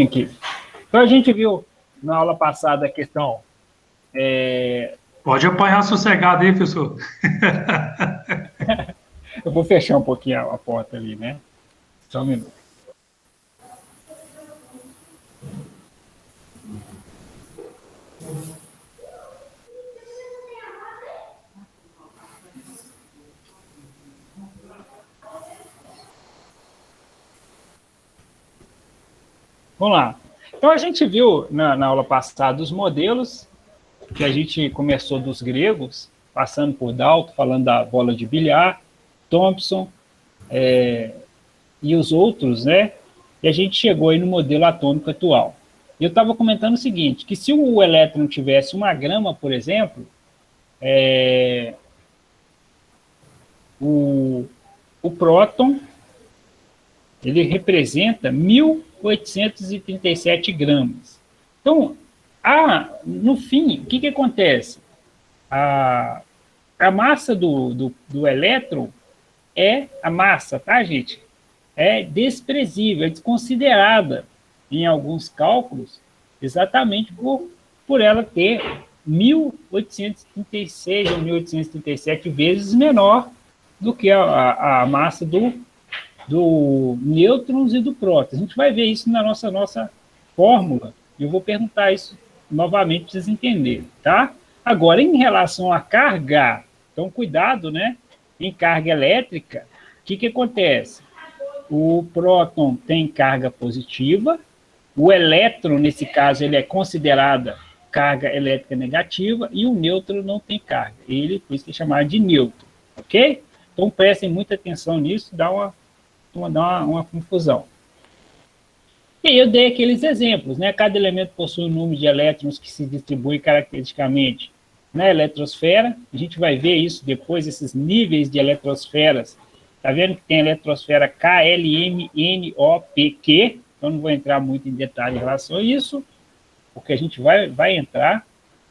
Aqui. Então, a gente viu na aula passada a questão... Pode apanhar sossegado aí, professor. Eu vou fechar um pouquinho a porta ali, né? Só um minuto. Vamos lá. Então, a gente viu na aula passada os modelos, que a gente começou dos gregos, passando por Dalton, falando da bola de bilhar, Thomson, e os outros, né? E a gente chegou aí no modelo atômico atual. E eu estava comentando o seguinte, que se o elétron tivesse uma grama, por exemplo, o próton, ele representa 1.837 gramas. Então, no fim, o que acontece? A massa do elétron a massa, tá, gente? É desprezível, é desconsiderada em alguns cálculos, exatamente por ela ter 1.836 ou 1.837 vezes menor do que a massa do nêutrons e do próton. A gente vai ver isso na nossa fórmula, e eu vou perguntar isso novamente para vocês entenderem, tá? Agora, em relação à carga, então cuidado, né? Em carga elétrica, o que acontece? O próton tem carga positiva, o elétron, nesse caso, ele é considerada carga elétrica negativa, e o nêutron não tem carga. Ele, por isso que é chamado de nêutron, ok? Então, prestem muita atenção nisso, dá uma confusão. E aí eu dei aqueles exemplos, né? Cada elemento possui um número de elétrons que se distribui caracteristicamente na eletrosfera. A gente vai ver isso depois, esses níveis de eletrosferas. Está vendo que tem a eletrosfera KLMNOPQ, então não vou entrar muito em detalhe em relação a isso, porque a gente vai entrar.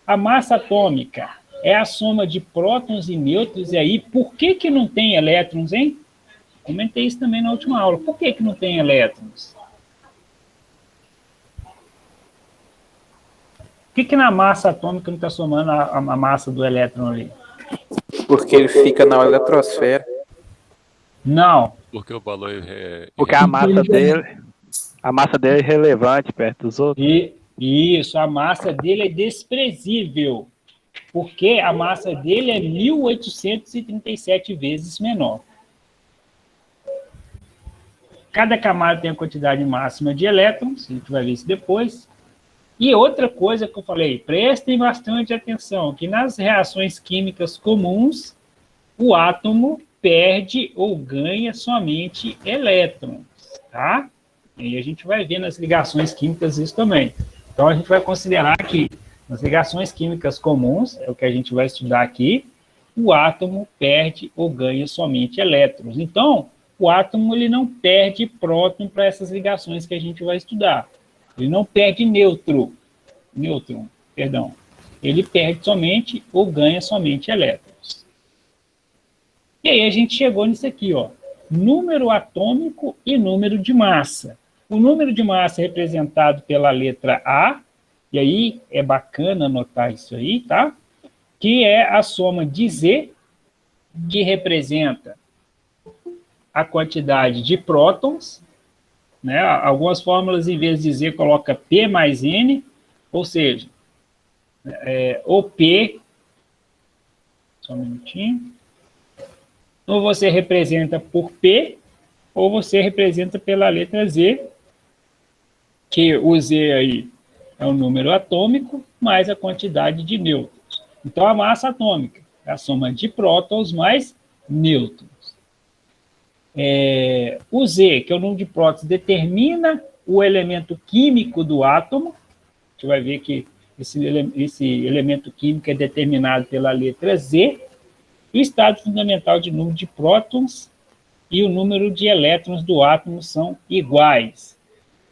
A massa atômica é a soma de prótons e nêutrons, e aí, por que não tem elétrons, hein? Comentei isso também na última aula. Por que não tem elétrons? Por que na massa atômica não está somando a massa do elétron ali? Porque ele fica na eletrosfera. Não. Porque o valor Porque a massa dele é relevante perto dos outros. Isso, a massa dele é desprezível, porque a massa dele é 1.837 vezes menor. Cada camada tem a quantidade máxima de elétrons, a gente vai ver isso depois. E outra coisa que eu falei, prestem bastante atenção, que nas reações químicas comuns, o átomo perde ou ganha somente elétrons, tá? E a gente vai ver nas ligações químicas isso também. Então, a gente vai considerar que nas ligações químicas comuns, é o que a gente vai estudar aqui, o átomo perde ou ganha somente elétrons. Então, o átomo ele não perde próton para essas ligações que a gente vai estudar. Ele não perde nêutron, perdão. Ele perde somente ou ganha somente elétrons. E aí a gente chegou nisso aqui, ó. Número atômico e número de massa. O número de massa é representado pela letra A, e aí é bacana anotar isso aí, tá? Que é a soma de Z, que representa a quantidade de prótons, né? Algumas fórmulas, em vez de Z, coloca P mais N, ou seja, o P, só um minutinho, ou você representa por P, ou você representa pela letra Z, que o Z aí é o número atômico, mais a quantidade de nêutrons. Então, a massa atômica é a soma de prótons mais nêutrons. O Z, que é o número de prótons, determina o elemento químico do átomo. A gente vai ver que esse elemento químico é determinado pela letra Z. O estado fundamental de número de prótons e o número de elétrons do átomo são iguais.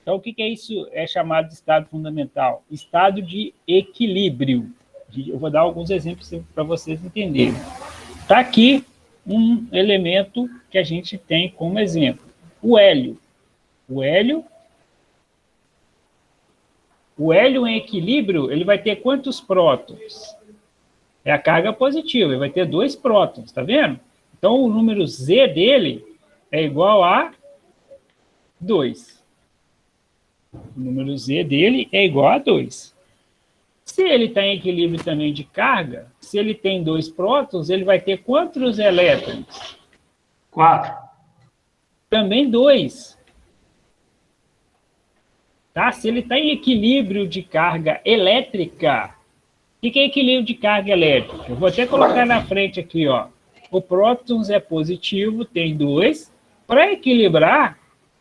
Então, o que é isso? É chamado de estado fundamental? Estado de equilíbrio. Eu vou dar alguns exemplos para vocês entenderem. Está aqui um elemento que a gente tem como exemplo. O hélio. O hélio O hélio em equilíbrio, ele vai ter quantos prótons? É a carga positiva, ele vai ter 2 prótons, tá vendo? Então, o número Z dele é igual a 2. O número Z dele é igual a 2. Se ele está em equilíbrio também de carga, se ele tem 2 prótons, ele vai ter quantos elétrons? 4. Também 2. Tá? Se ele está em equilíbrio de carga elétrica, o que é equilíbrio de carga elétrica? Eu vou até colocar na frente aqui, ó. O prótons é positivo, tem 2. Para equilibrar,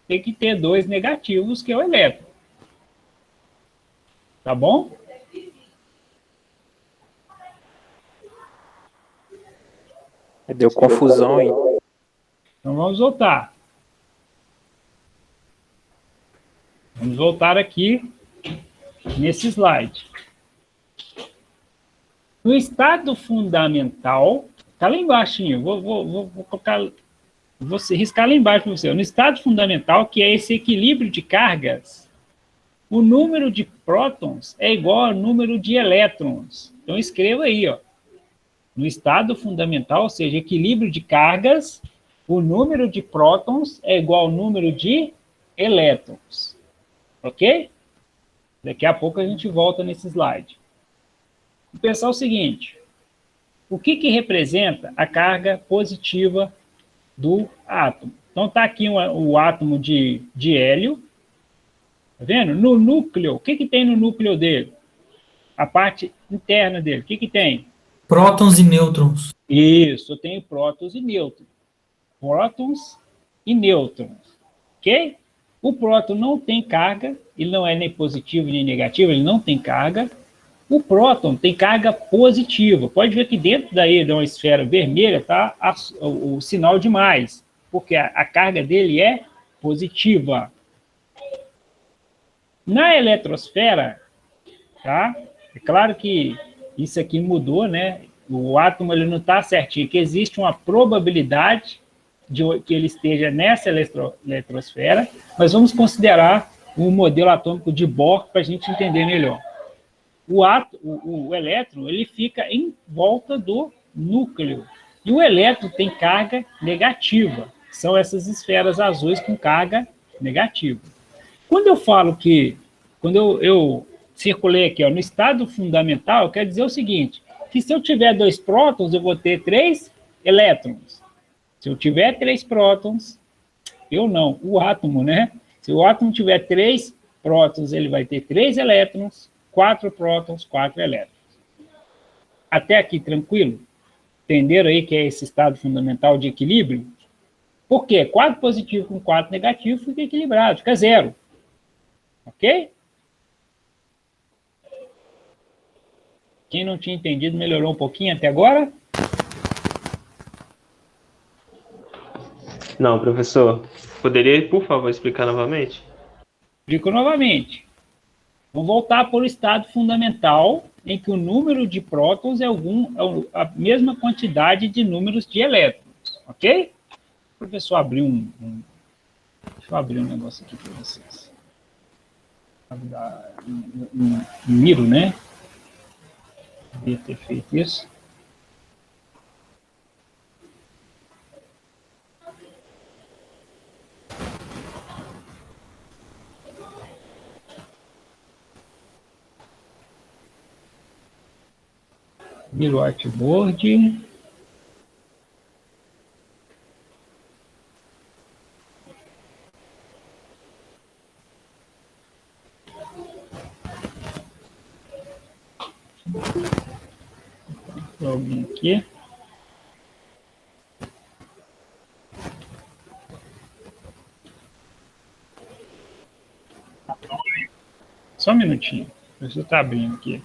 tem que ter 2 negativos, que é o elétron. Tá bom? Deu confusão aí. Então vamos voltar. Vamos voltar aqui nesse slide. No estado fundamental, está lá embaixo, vou colocar, vou riscar lá embaixo para você. No estado fundamental, que é esse equilíbrio de cargas, o número de prótons é igual ao número de elétrons. Então escreva aí, ó. No estado fundamental, ou seja, equilíbrio de cargas, o número de prótons é igual ao número de elétrons. Ok? Daqui a pouco a gente volta nesse slide. Vou pensar o seguinte: o que representa a carga positiva do átomo? Então, está aqui o átomo de hélio. Tá vendo? No núcleo, o que tem no núcleo dele? A parte interna dele. O que tem? Prótons e nêutrons. Isso, eu tenho prótons e nêutrons. Prótons e nêutrons. Ok? O próton não tem carga, ele não é nem positivo nem negativo, ele não tem carga. O próton tem carga positiva. Pode ver que dentro daí de uma esfera vermelha está o sinal de mais, porque a carga dele é positiva. Na eletrosfera, tá? É claro que isso aqui mudou, né? O átomo ele não está certinho, que existe uma probabilidade de que ele esteja nessa eletrosfera, mas vamos considerar o modelo atômico de Bohr para a gente entender melhor. O elétron ele fica em volta do núcleo. E o elétron tem carga negativa. São essas esferas azuis com carga negativa. Quando eu falo que, quando eu circulei aqui, ó, no estado fundamental, quer dizer o seguinte, que se eu tiver 2 prótons, eu vou ter 3 elétrons. Se eu tiver 3 prótons, eu não, o átomo, né? Se o átomo tiver 3 prótons, ele vai ter 3 elétrons, 4 prótons, 4 elétrons. Até aqui, tranquilo? Entenderam aí que é esse estado fundamental de equilíbrio? Por quê? 4 positivo com 4 negativo fica equilibrado, fica 0. Ok? Quem não tinha entendido, melhorou um pouquinho até agora? Não, professor. Poderia, por favor, explicar novamente? Explico novamente. Vamos voltar para o estado fundamental, em que o número de prótons é a mesma quantidade de números de elétrons. Ok? O professor abriu deixa eu abrir um negócio aqui para vocês. Miro, né? Devia ter feito isso. Miro Artboard. Alguém aqui. Só um minutinho. O professor está abrindo aqui.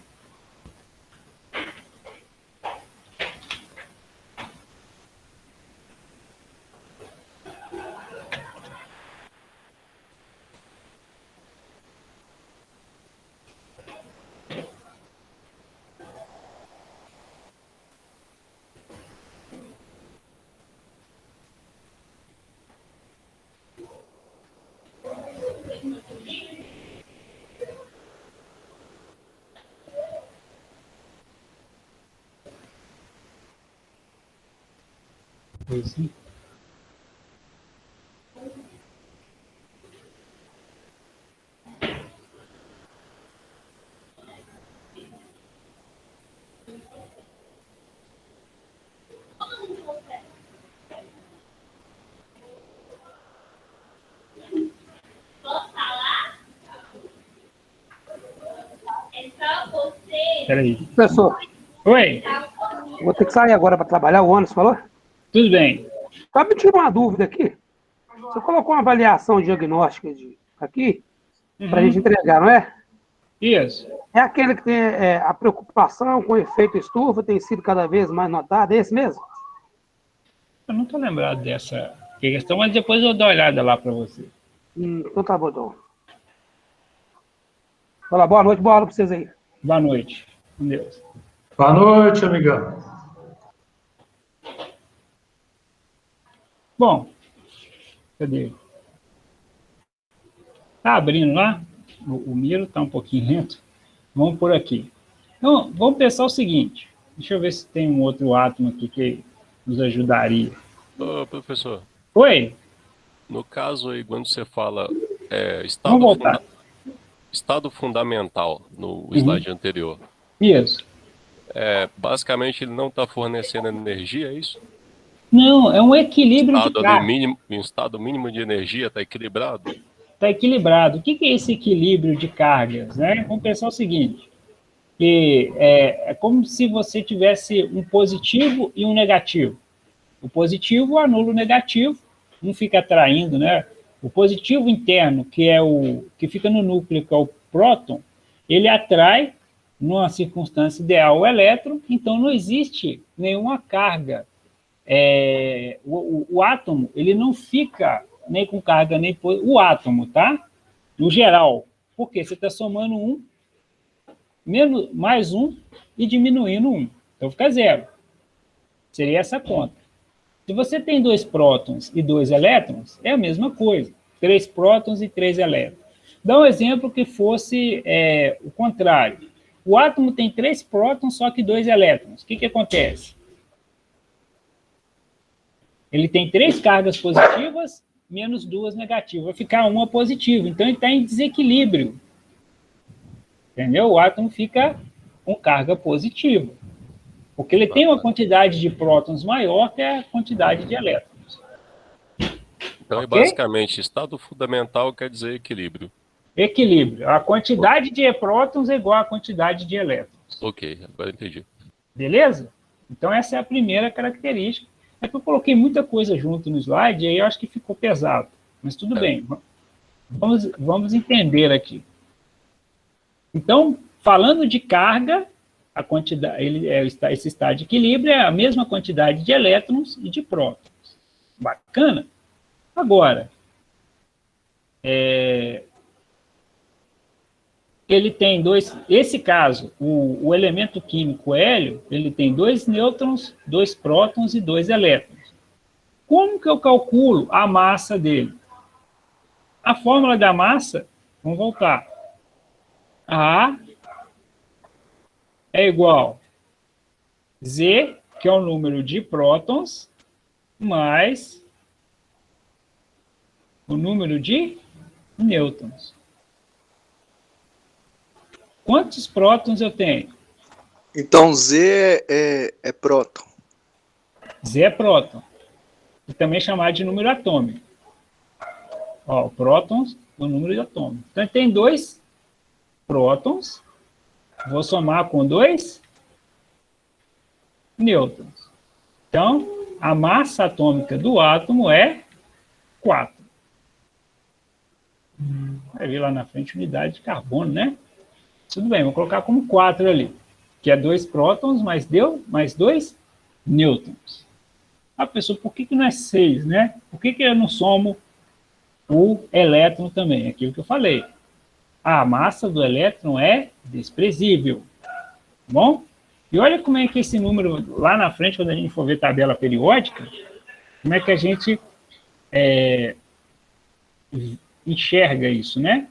Foi sim. Peraí. Professor, Oi, vou ter que sair agora para trabalhar, o ônibus falou? tudo bem. Só me tira uma dúvida aqui. Você colocou uma avaliação diagnóstica aqui para a gente entregar, não é? Isso. É aquele que tem a preocupação com o efeito estufa, tem sido cada vez mais notado, é esse mesmo? Eu não estou lembrado dessa questão, mas depois eu dou uma olhada lá para você. Então tá bom, então. Olá, boa noite, boa aula para vocês aí. Boa noite. Com Deus. Boa noite, amigão. Bom, cadê? Tá abrindo lá? O Miro está um pouquinho lento. Vamos por aqui. Então, vamos pensar o seguinte. Deixa eu ver se tem um outro átomo aqui que nos ajudaria. Ô, professor, Oi? no caso aí, quando você fala Vamos voltar. estado fundamental no slide anterior, Isso. basicamente ele não está fornecendo energia, é isso? Não, é um equilíbrio de Estado carga. em estado mínimo de energia está equilibrado? Está equilibrado. O que é esse equilíbrio de cargas? Né? Vamos pensar o seguinte, que é como se você tivesse um positivo e um negativo. O positivo anula o negativo, um fica atraindo, né? O positivo interno, que é o que fica no núcleo, que é o próton, ele atrai, numa circunstância ideal, o elétron, então não existe nenhuma carga. O átomo, ele não fica nem com carga, nem o átomo, tá? No geral. Por quê? Você está somando um, mais um e diminuindo um. Então fica zero. Seria essa conta. Se você tem 2 prótons e 2 elétrons, é a mesma coisa. 3 prótons e 3 elétrons. Dá um exemplo que fosse o contrário. O átomo tem 3 prótons, só que 2 elétrons. O que acontece? Ele tem 3 cargas positivas, menos 2 negativas. Vai ficar uma positiva. Então, ele está em desequilíbrio. Entendeu? O átomo fica com carga positiva. Porque ele tem uma quantidade de prótons maior que a quantidade de elétrons. Então, Okay? basicamente, estado fundamental quer dizer equilíbrio. Equilíbrio. A quantidade de prótons é igual à quantidade de elétrons. Ok, agora entendi. Beleza? Então, essa é a primeira característica. É que eu coloquei muita coisa junto no slide, e aí eu acho que ficou pesado. Mas tudo bem. Vamos entender aqui. Então, falando de carga, a quantidade, esse estado de equilíbrio é a mesma quantidade de elétrons e de prótons. Bacana? Agora, ele tem esse caso, o elemento químico hélio, ele tem 2 nêutrons, 2 prótons e 2 elétrons. Como que eu calculo a massa dele? A fórmula da massa, vamos voltar. A é igual a Z, que é o número de prótons, mais o número de nêutrons. Quantos prótons eu tenho? Então, Z é próton. Z é próton. E também chamado de número atômico. Ó, prótons, o número de atômicos. Então, tem 2 prótons. Vou somar com 2 nêutrons. Então, a massa atômica do átomo é 4. Vai vir lá na frente unidade de carbono, né? Tudo bem, vou colocar como 4 ali, que é 2 prótons mais 2 nêutrons. Ah, pessoal, por que não é 6, né? Por que eu não somo o elétron também? Aquilo que eu falei. A massa do elétron é desprezível. Bom? E olha como é que esse número, lá na frente, quando a gente for ver tabela periódica, como é que a gente enxerga isso, né?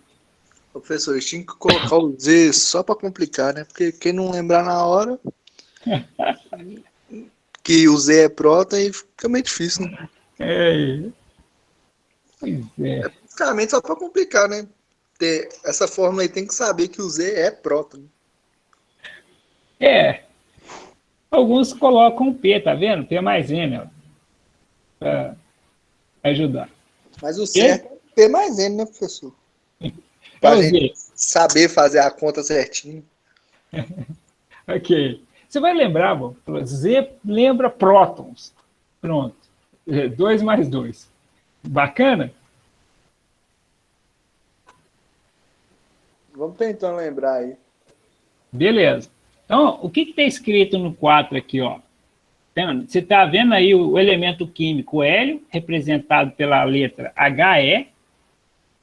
Professor, eu tinha que colocar o Z só para complicar, né? Porque quem não lembrar na hora... que o Z é próton e fica meio difícil, né? Pois é. Basicamente, só para complicar, né? Essa fórmula aí tem que saber que o Z é próton. Alguns colocam P, tá vendo? P mais N, ó, para ajudar. Mas o certo é P mais N, né, professor? Para a gente saber fazer a conta certinho. Ok. Você vai lembrar, bom, Z lembra prótons. Pronto. 2 mais 2. Bacana? Vamos tentando lembrar aí. Beleza. Então, o que está escrito no 4 aqui, ó? Você está vendo aí o elemento químico hélio, representado pela letra HE.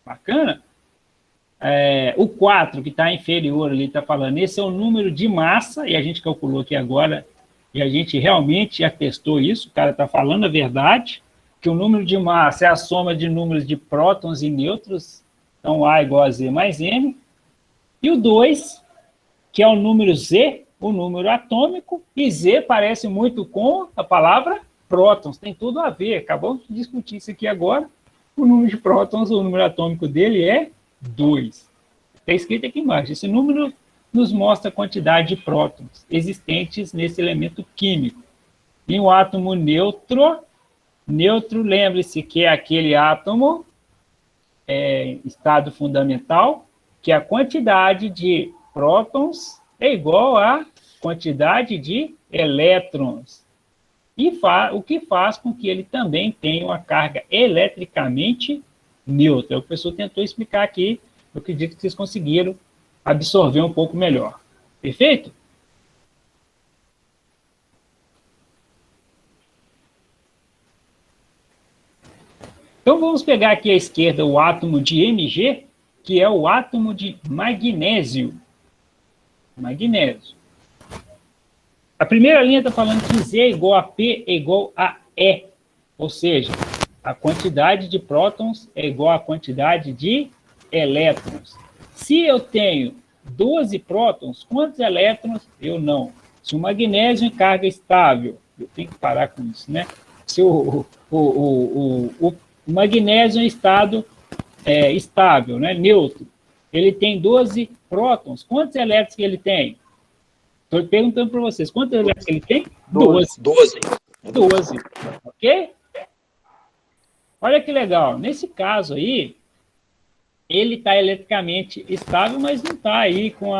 Bacana? O 4, que está inferior ali, está falando, esse é o número de massa, e a gente calculou aqui agora, e a gente realmente atestou isso, o cara está falando a verdade, que o número de massa é a soma de números de prótons e nêutrons, então A igual a Z mais M, e o 2, que é o número Z, o número atômico, e Z parece muito com a palavra prótons, tem tudo a ver, acabamos de discutir isso aqui agora, o número de prótons, o número atômico dele é 2. Está escrito aqui embaixo. Esse número nos mostra a quantidade de prótons existentes nesse elemento químico. Em um átomo neutro, lembre-se que é aquele átomo, estado fundamental, que a quantidade de prótons é igual à quantidade de elétrons. E o que faz com que ele também tenha uma carga eletricamente neutra. O professor tentou explicar aqui, eu acredito que vocês conseguiram absorver um pouco melhor. Perfeito? Então vamos pegar aqui à esquerda o átomo de Mg, que é o átomo de magnésio. Magnésio. A primeira linha está falando que Z é igual a P é igual a E, ou seja, a quantidade de prótons é igual à quantidade de elétrons. Se eu tenho 12 prótons, quantos elétrons? Eu não. Se o magnésio em carga estável, eu tenho que parar com isso, né? Se o magnésio em estado estável, né, neutro, ele tem 12 prótons, quantos elétrons que ele tem? Estou perguntando para vocês, quantos elétrons ele tem? 12. 12. Ok? Olha que legal. Nesse caso aí, ele está eletricamente estável, mas não está aí com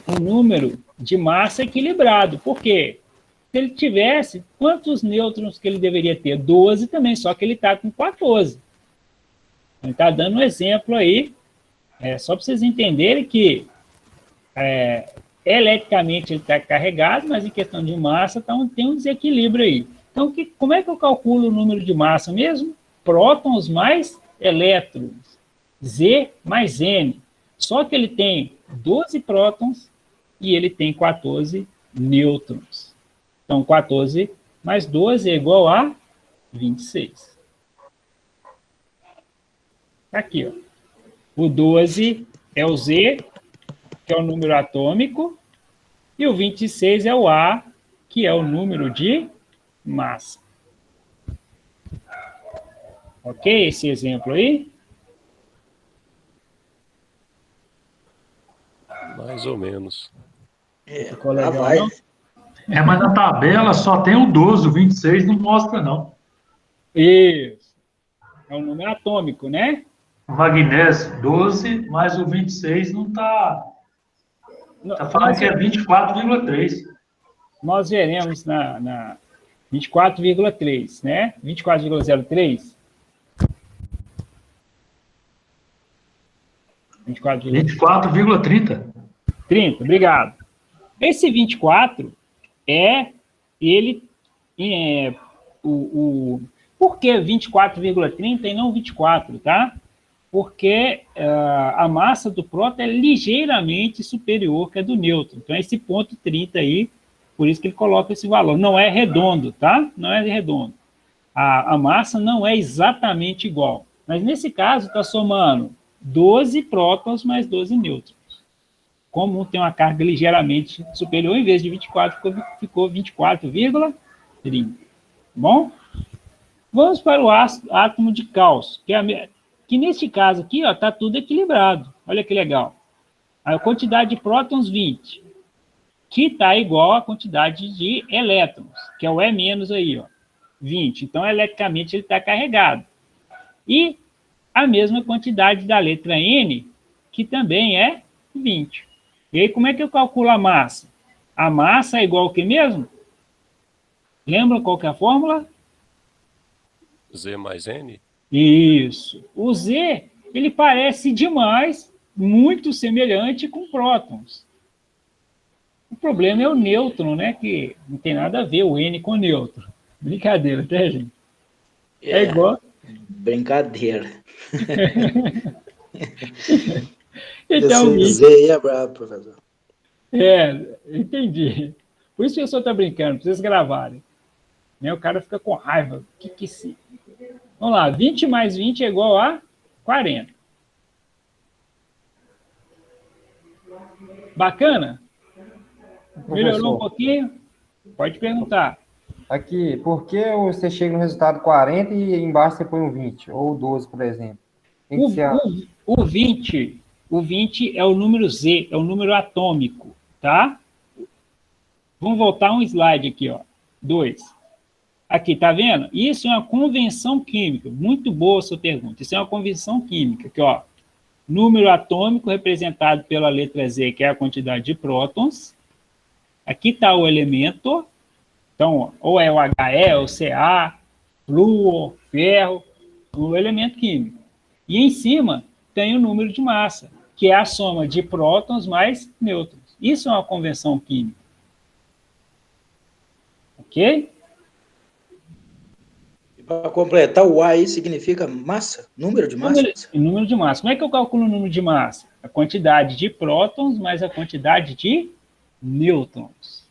o número de massa equilibrado. Por quê? Se ele tivesse, quantos nêutrons que ele deveria ter? 12 também, só que ele está com 14. Ele está dando um exemplo aí, só para vocês entenderem que eletricamente ele está carregado, mas em questão de massa tem um desequilíbrio aí. Então, como é que eu calculo o número de massa mesmo? Prótons mais elétrons. Z mais N. Só que ele tem 12 prótons e ele tem 14 nêutrons. Então, 14 mais 12 é igual a 26. Aqui, ó. O 12 é o Z, que é o número atômico, e o 26 é o A, que é o número de massa. Ok? Esse exemplo aí? Mais ou menos. Ficou legal, não? Mas na tabela só tem o 12, o 26 não mostra, não. Isso. É o número atômico, né? O magnésio, 12, mas o 26 não está... Está falando que é 24,3. Nós veremos na 24,3, né? 24,03. 24,30. 30, obrigado. Esse 24 por que 24,30 e não 24, tá? Porque a massa do próton é ligeiramente superior que a do nêutron. Então, esse ponto 30 aí, por isso que ele coloca esse valor. Não é redondo, tá? Não é redondo. A massa não é exatamente igual. Mas, nesse caso, está somando 12 prótons mais 12 nêutrons. comum tem uma carga ligeiramente superior, em vez de 24, ficou 24,30. Bom? Vamos para o átomo de cálcio, que neste caso aqui está tudo equilibrado. Olha que legal. A quantidade de prótons, 20, que está igual à quantidade de elétrons, que é o E- aí, ó, 20. Então, eletricamente, ele está carregado. E a mesma quantidade da letra N, que também é 20. E aí, como é que eu calculo a massa? A massa é igual ao que mesmo? Lembra qual que é a fórmula? Z mais N? Isso. O Z, ele parece demais, muito semelhante com prótons. O problema é o nêutron, né? Que não tem nada a ver o N com nêutron. Brincadeira, tá, gente? É igual. Brincadeira. Então, Z é brabo, professor. Entendi. Por isso que o senhor está brincando, pra vocês gravarem. Né? O cara fica com raiva. Que se... Vamos lá, 20 mais 20 é igual a 40. Bacana? Melhorou um pouquinho? Pode perguntar. Aqui, por que você chega no resultado 40 e embaixo você põe um 20? Ou 12, por exemplo? O 20 é o número Z, é o número atômico, tá? Vamos voltar um slide aqui, ó. 2. Aqui, tá vendo? Isso é uma convenção química. Muito boa a sua pergunta. Isso é uma convenção química, que, ó, número atômico representado pela letra Z, que é a quantidade de prótons. Aqui está o elemento. Então, ou é o He, ou Ca, flúor, ferro, o elemento químico. E em cima tem o número de massa, que é a soma de prótons mais nêutrons. Isso é uma convenção química. Ok? Para completar, o A aí significa massa? Número de massa? Número de massa. Como é que eu calculo o número de massa? A quantidade de prótons mais a quantidade de nêutrons.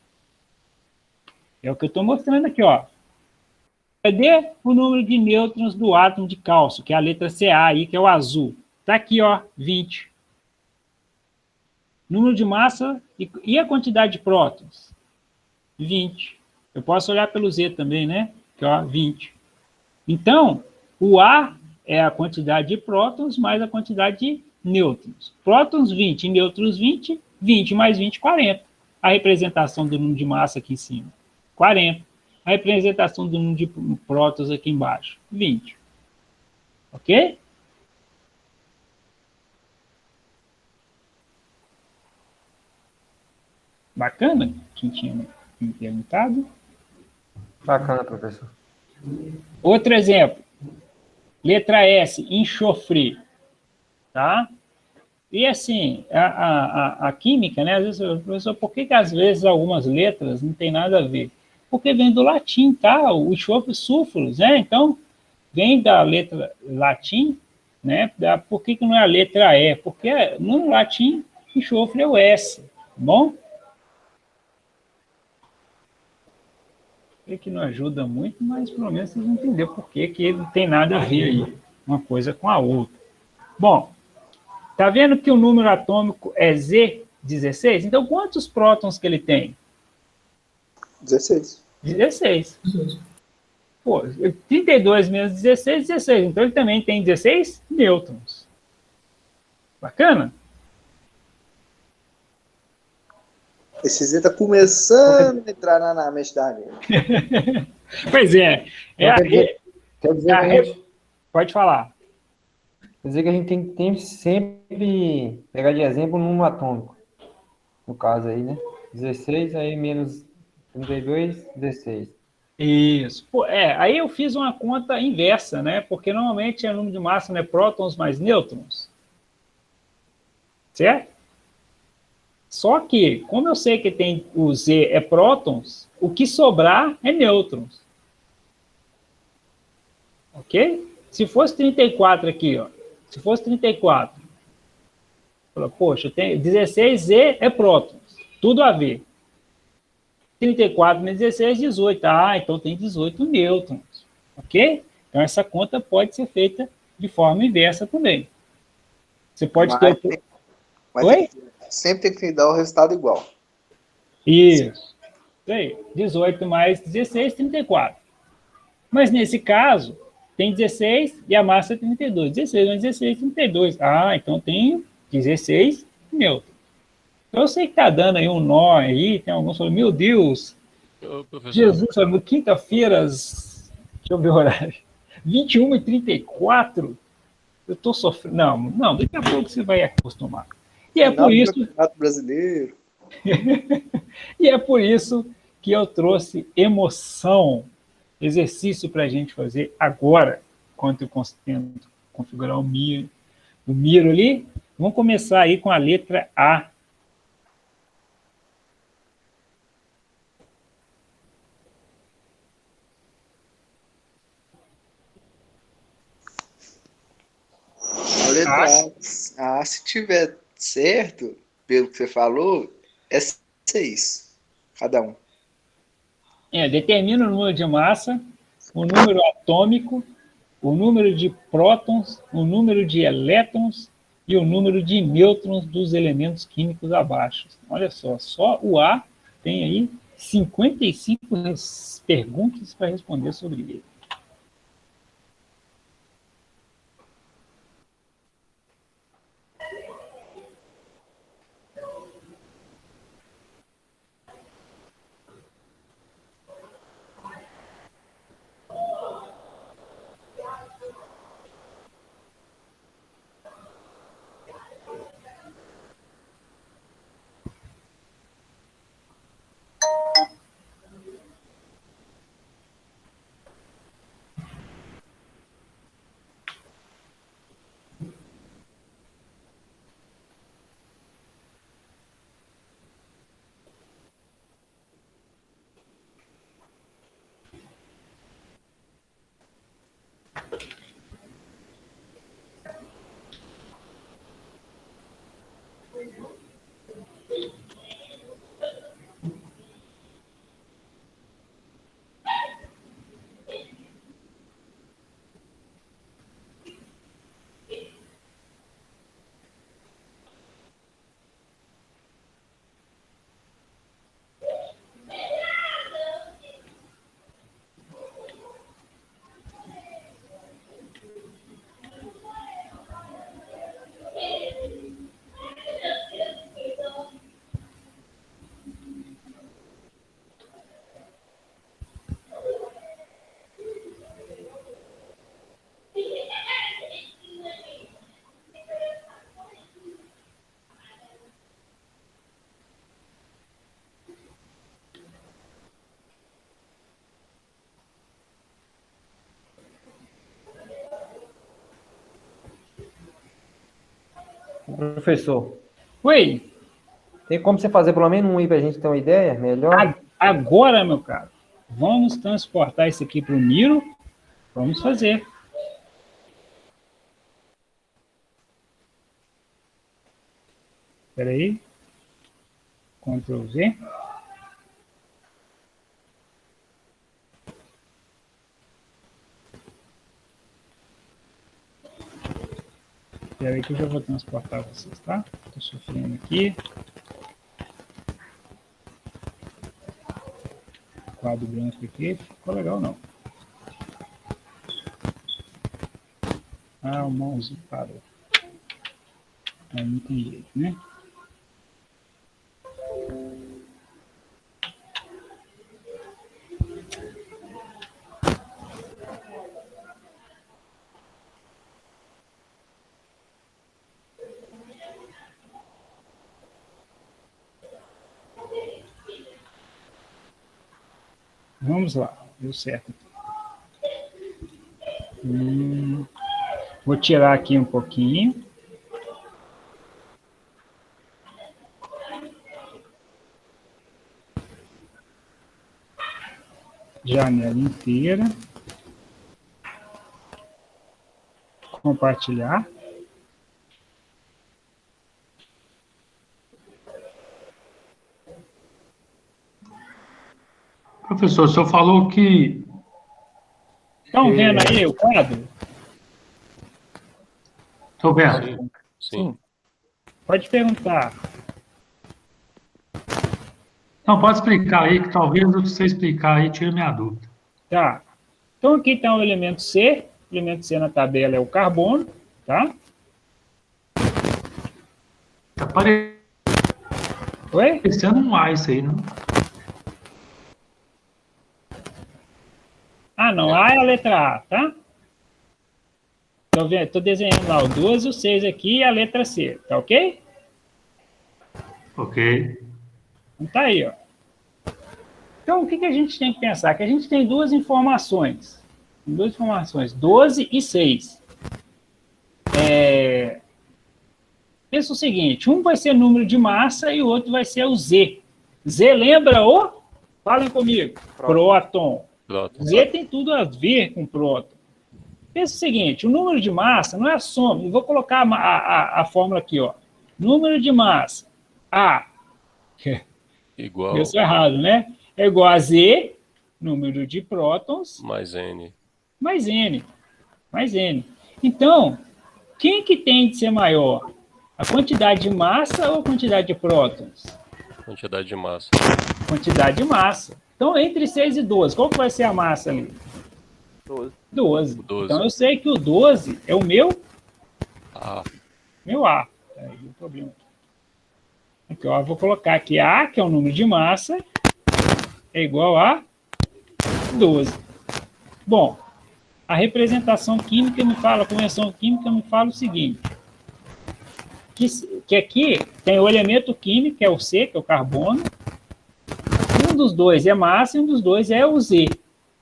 É o que eu estou mostrando aqui, ó. Cadê o número de nêutrons do átomo de cálcio, que é a letra Ca aí, que é o azul? Está aqui, ó, 20. Número de massa e a quantidade de prótons? 20. Eu posso olhar pelo Z também, né? Que é, ó, 20. Então, o A é a quantidade de prótons mais a quantidade de nêutrons. Prótons, 20, nêutrons, 20, 20 mais 20, 40. A representação do número de massa aqui em cima, 40. A representação do número de prótons aqui embaixo, 20. Ok? Bacana? Quem tinha me perguntado? Bacana, professor. Outro exemplo. Letra S, enxofre. Tá? E assim, a química, né? Às vezes, professor, por que às vezes algumas letras não tem nada a ver? Porque vem do latim, tá? O enxofre sulfuros, né? Então, vem da letra latim, né? Por que não é a letra E? Porque no latim, enxofre é o S, tá bom? Que não ajuda muito, mas pelo menos vocês vão entender por que não tem nada a ver aí, uma coisa com a outra. Bom, tá vendo que o número atômico é Z16? Então, quantos prótons que ele tem? 16. 16. Pô, 32 menos 16, 16. Então, ele também tem 16 nêutrons. Bacana? Esse Z está começando a entrar na mente da gente. Pois é. Quer dizer que a gente... Pode falar. Quer dizer que a gente tem que sempre pegar de exemplo o número atômico. No caso aí, né? 16, aí menos 32, 16. Isso. Pô, aí eu fiz uma conta inversa, né? Porque normalmente é o número de massa, né? Prótons mais nêutrons. Certo? Só que, como eu sei que tem o Z é prótons, o que sobrar é nêutrons. Ok? Se fosse 34 aqui, ó. Se fosse 34. Poxa, tem 16Z é prótons. Tudo a ver. 34 menos 16, 18. Ah, então tem 18 nêutrons. Ok? Então essa conta pode ser feita de forma inversa também. Você pode ter... Mas Oi? Sempre tem que dar o resultado igual. Isso. Aí, 18 mais 16, 34. Mas nesse caso, tem 16 e a massa é 32. 16 mais 16, 32. Ah, então tem 16 nêutrons. Eu sei que está dando aí um nó aí, tem alguns falando, meu Deus, Ô, professor, Jesus, quinta-feiras, deixa eu ver o horário, 21h34, eu estou sofrendo. Não, daqui a pouco você vai acostumar. E é por isso... Campeonato Brasileiro. E é por isso que eu trouxe emoção, exercício para a gente fazer agora, enquanto eu tento configurar o Miro ali. Vamos começar aí com a letra A. A letra A, se tiver certo, pelo que você falou, é 6, cada um. Determina o número de massa, o número atômico, o número de prótons, o número de elétrons e o número de nêutrons dos elementos químicos abaixo. Olha só o A tem aí 55 perguntas para responder sobre ele. Professor. Oi. Tem como você fazer pelo menos um aí para a gente ter uma ideia melhor? Agora, meu caro, vamos transportar isso aqui para o Miro. Vamos fazer. Espera aí. Ctrl V. Espera aí que eu já vou transportar vocês, tá? Estou sofrendo aqui. Quadro branco aqui. Ficou legal, não. O mouse parou. Aí não tem jeito, né? Vamos lá, deu certo. Vou tirar aqui um pouquinho. Janela inteira. Compartilhar. Professor, o senhor falou que... Estão vendo aí o quadro? Estou vendo. Sim. Pode perguntar. Não, pode explicar aí, que talvez você explicar aí tire minha dúvida. Tá. Então, aqui está o elemento C. O elemento C na tabela é o carbono, tá? Tá Oi? parecendo um A isso aí, não? Ah, não. A é a letra A, tá? Estou desenhando lá o 12 e o 6 aqui e a letra C, tá ok? Ok. Então tá aí, ó. Então, o que a gente tem que pensar? Que a gente tem duas informações. 12 e 6. Pensa o seguinte, um vai ser número de massa e o outro vai ser o Z. Z lembra o? Falem comigo. Próton. Z tem tudo a ver com próton. Pensa o seguinte, o número de massa não é a soma. Eu vou colocar a fórmula aqui, ó. Número de massa. A. Igual. Eu sou errado, né? É igual a Z, número de prótons, Mais N. mais N. Mais N. Então, quem que tem de ser maior? A quantidade de massa ou a quantidade de prótons? Quantidade de massa. Quantidade de massa. Então, entre 6 e 12, qual que vai ser a massa ali? 12. Então, eu sei que o 12 é o meu A. Meu A. Aí o problema. Aqui, ó, vou colocar aqui A, que é o número de massa, é igual a 12. Bom, a representação química me fala, a convenção química me fala o seguinte, que aqui tem o elemento químico, que é o C, que é o carbono, um dos dois é massa e um dos dois é o Z.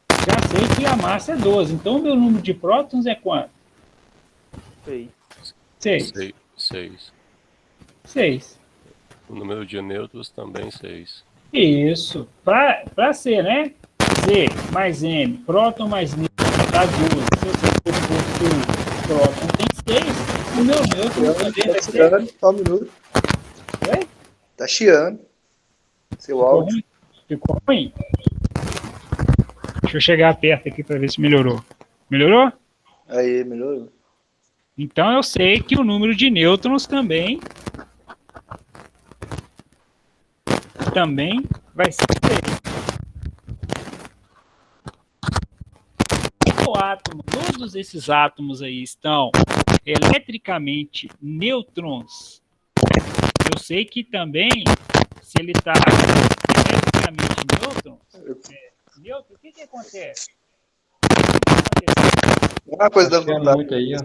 Já sei que a massa é 12, então o meu número de prótons é quanto? 6. 6. O número de nêutrons também 6. Isso. Para ser, né? Z mais N, próton mais nêutron, dá 12. Se eu sei que o próton tem 6, o meu nêutron também vai ser... Só um minuto. Oi? Tá chiando. Seu áudio. Ficou ruim? Deixa eu chegar perto aqui para ver se melhorou. Melhorou? Aí, melhorou. Então eu sei que o número de nêutrons também vai ser 6. O átomo, todos esses átomos aí estão eletricamente nêutrons. Eu sei que também, se ele está eletricamente neutro, o que acontece? Uma coisa dando contato. Muito aí, ó.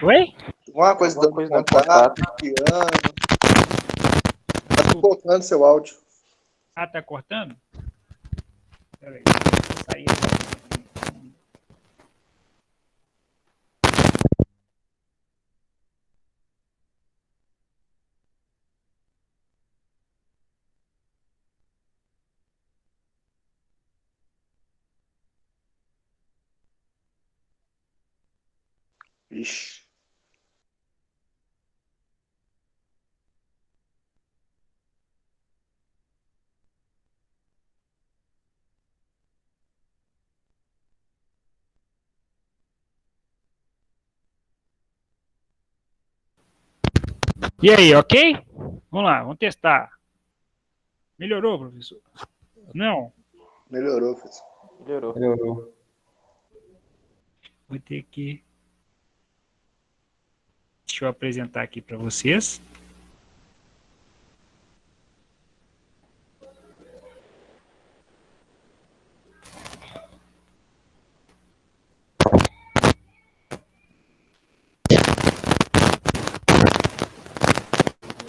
Oi? Uma coisa dando contato, piano. Tá cortando seu áudio. Ah, tá cortando? Peraí, deixa eu sair aqui. Ixi. E aí, ok? Vamos lá, vamos testar. Melhorou, professor? Não? Melhorou, professor. Melhorou. Vou ter que... Deixa eu apresentar aqui para vocês. Vou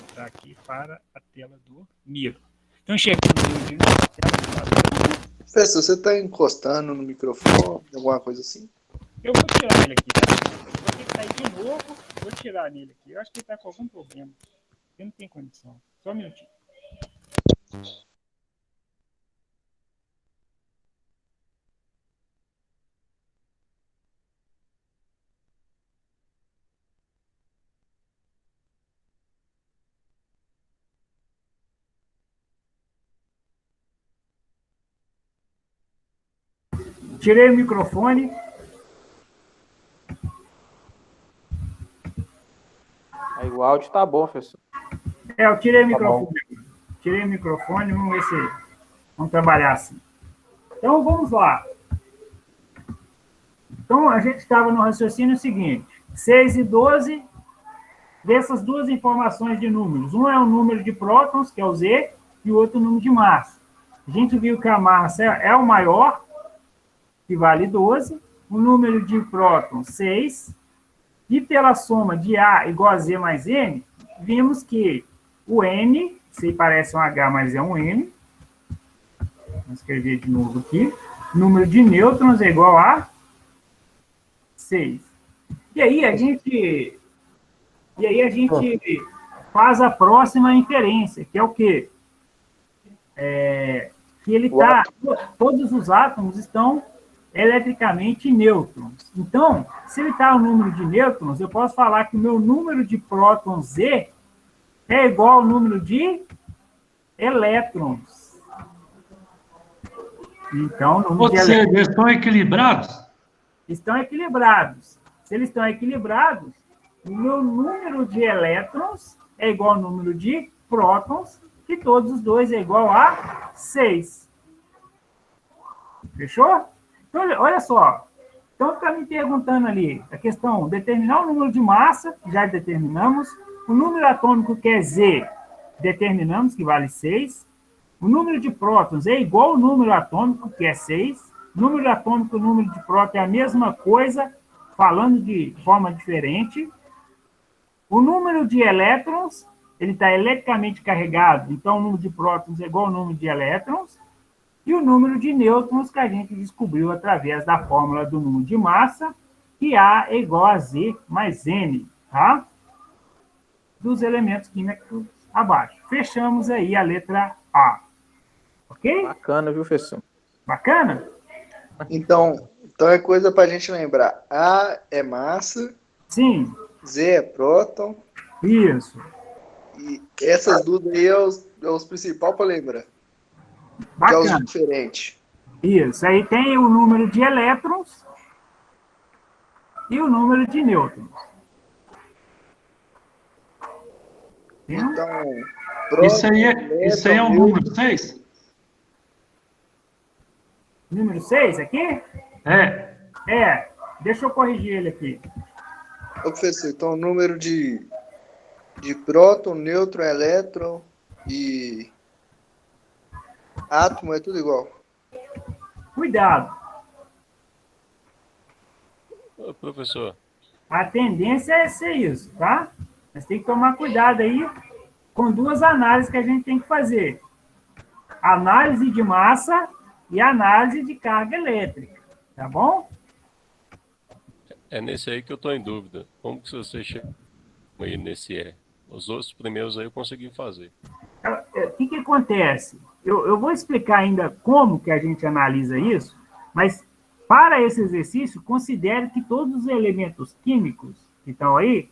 botar aqui para a tela do Miro. Então, chegando de novo. Professor, você tá encostando no microfone, alguma coisa assim? Eu vou tirar ele aqui, tá? Eu vou ter que sair de novo, vou tirar nele aqui. Eu acho que ele tá com algum problema. Eu não tenho condição. Só um minutinho. Tirei o microfone. Aí O áudio tá bom, professor. Eu tirei o Tá microfone. Tirei o microfone, vamos ver se... Vamos trabalhar assim. Então, vamos lá. Então, a gente estava no raciocínio seguinte. 6 e 12, dessas duas informações de números. Um é o número de prótons, que é o Z, e o outro o número de massa. A gente viu que a massa é o maior, que vale 12. O número de prótons, 6. E pela soma de A igual a Z mais N, vimos que o N, se parece um H, mas é um N. Vou escrever de novo aqui. O número de nêutrons é igual a 6. E aí a gente faz a próxima inferência, que é o quê? Que ele tá, todos os átomos estão eletricamente nêutrons. Então, se ele está o número de nêutrons, eu posso falar que o meu número de prótons Z é igual ao número de elétrons. Então, o número de elétrons... Eles estão equilibrados? Estão equilibrados. Se eles estão equilibrados, o meu número de elétrons é igual ao número de prótons, que todos os dois é igual a 6. Fechou? Então, olha só. Então, está me perguntando ali a questão, determinar o número de massa, já determinamos. O número atômico, que é Z, determinamos, que vale 6. O número de prótons é igual ao número atômico, que é 6. Número atômico e número de prótons é a mesma coisa, falando de forma diferente. O número de elétrons, ele está eletricamente carregado, então o número de prótons é igual ao número de elétrons. E o número de nêutrons que a gente descobriu através da fórmula do número de massa, que A é igual a Z mais N, tá? Dos elementos químicos abaixo. Fechamos aí a letra A. Ok? Bacana, viu, professor? Bacana? Então é coisa para a gente lembrar. A é massa. Sim. Z é próton. Isso. E essas duas aí é os principais para lembrar. Bacana. Que é os diferentes. Isso. Aí tem o número de elétrons e o número de nêutrons. Então, Isso aí é o número 6? Número 6 aqui? É. Deixa eu corrigir ele aqui. Ô, professor, então o número de próton, nêutron, elétron e átomo é tudo igual. Cuidado. Ô, professor. A tendência é ser isso, tá? Mas tem que tomar cuidado aí com duas análises que a gente tem que fazer. Análise de massa e análise de carga elétrica, tá bom? É nesse aí que eu estou em dúvida. Como que você chega aí nesse E? Os outros primeiros aí eu consegui fazer. O que acontece? Eu vou explicar ainda como que a gente analisa isso, mas para esse exercício, considere que todos os elementos químicos que estão aí,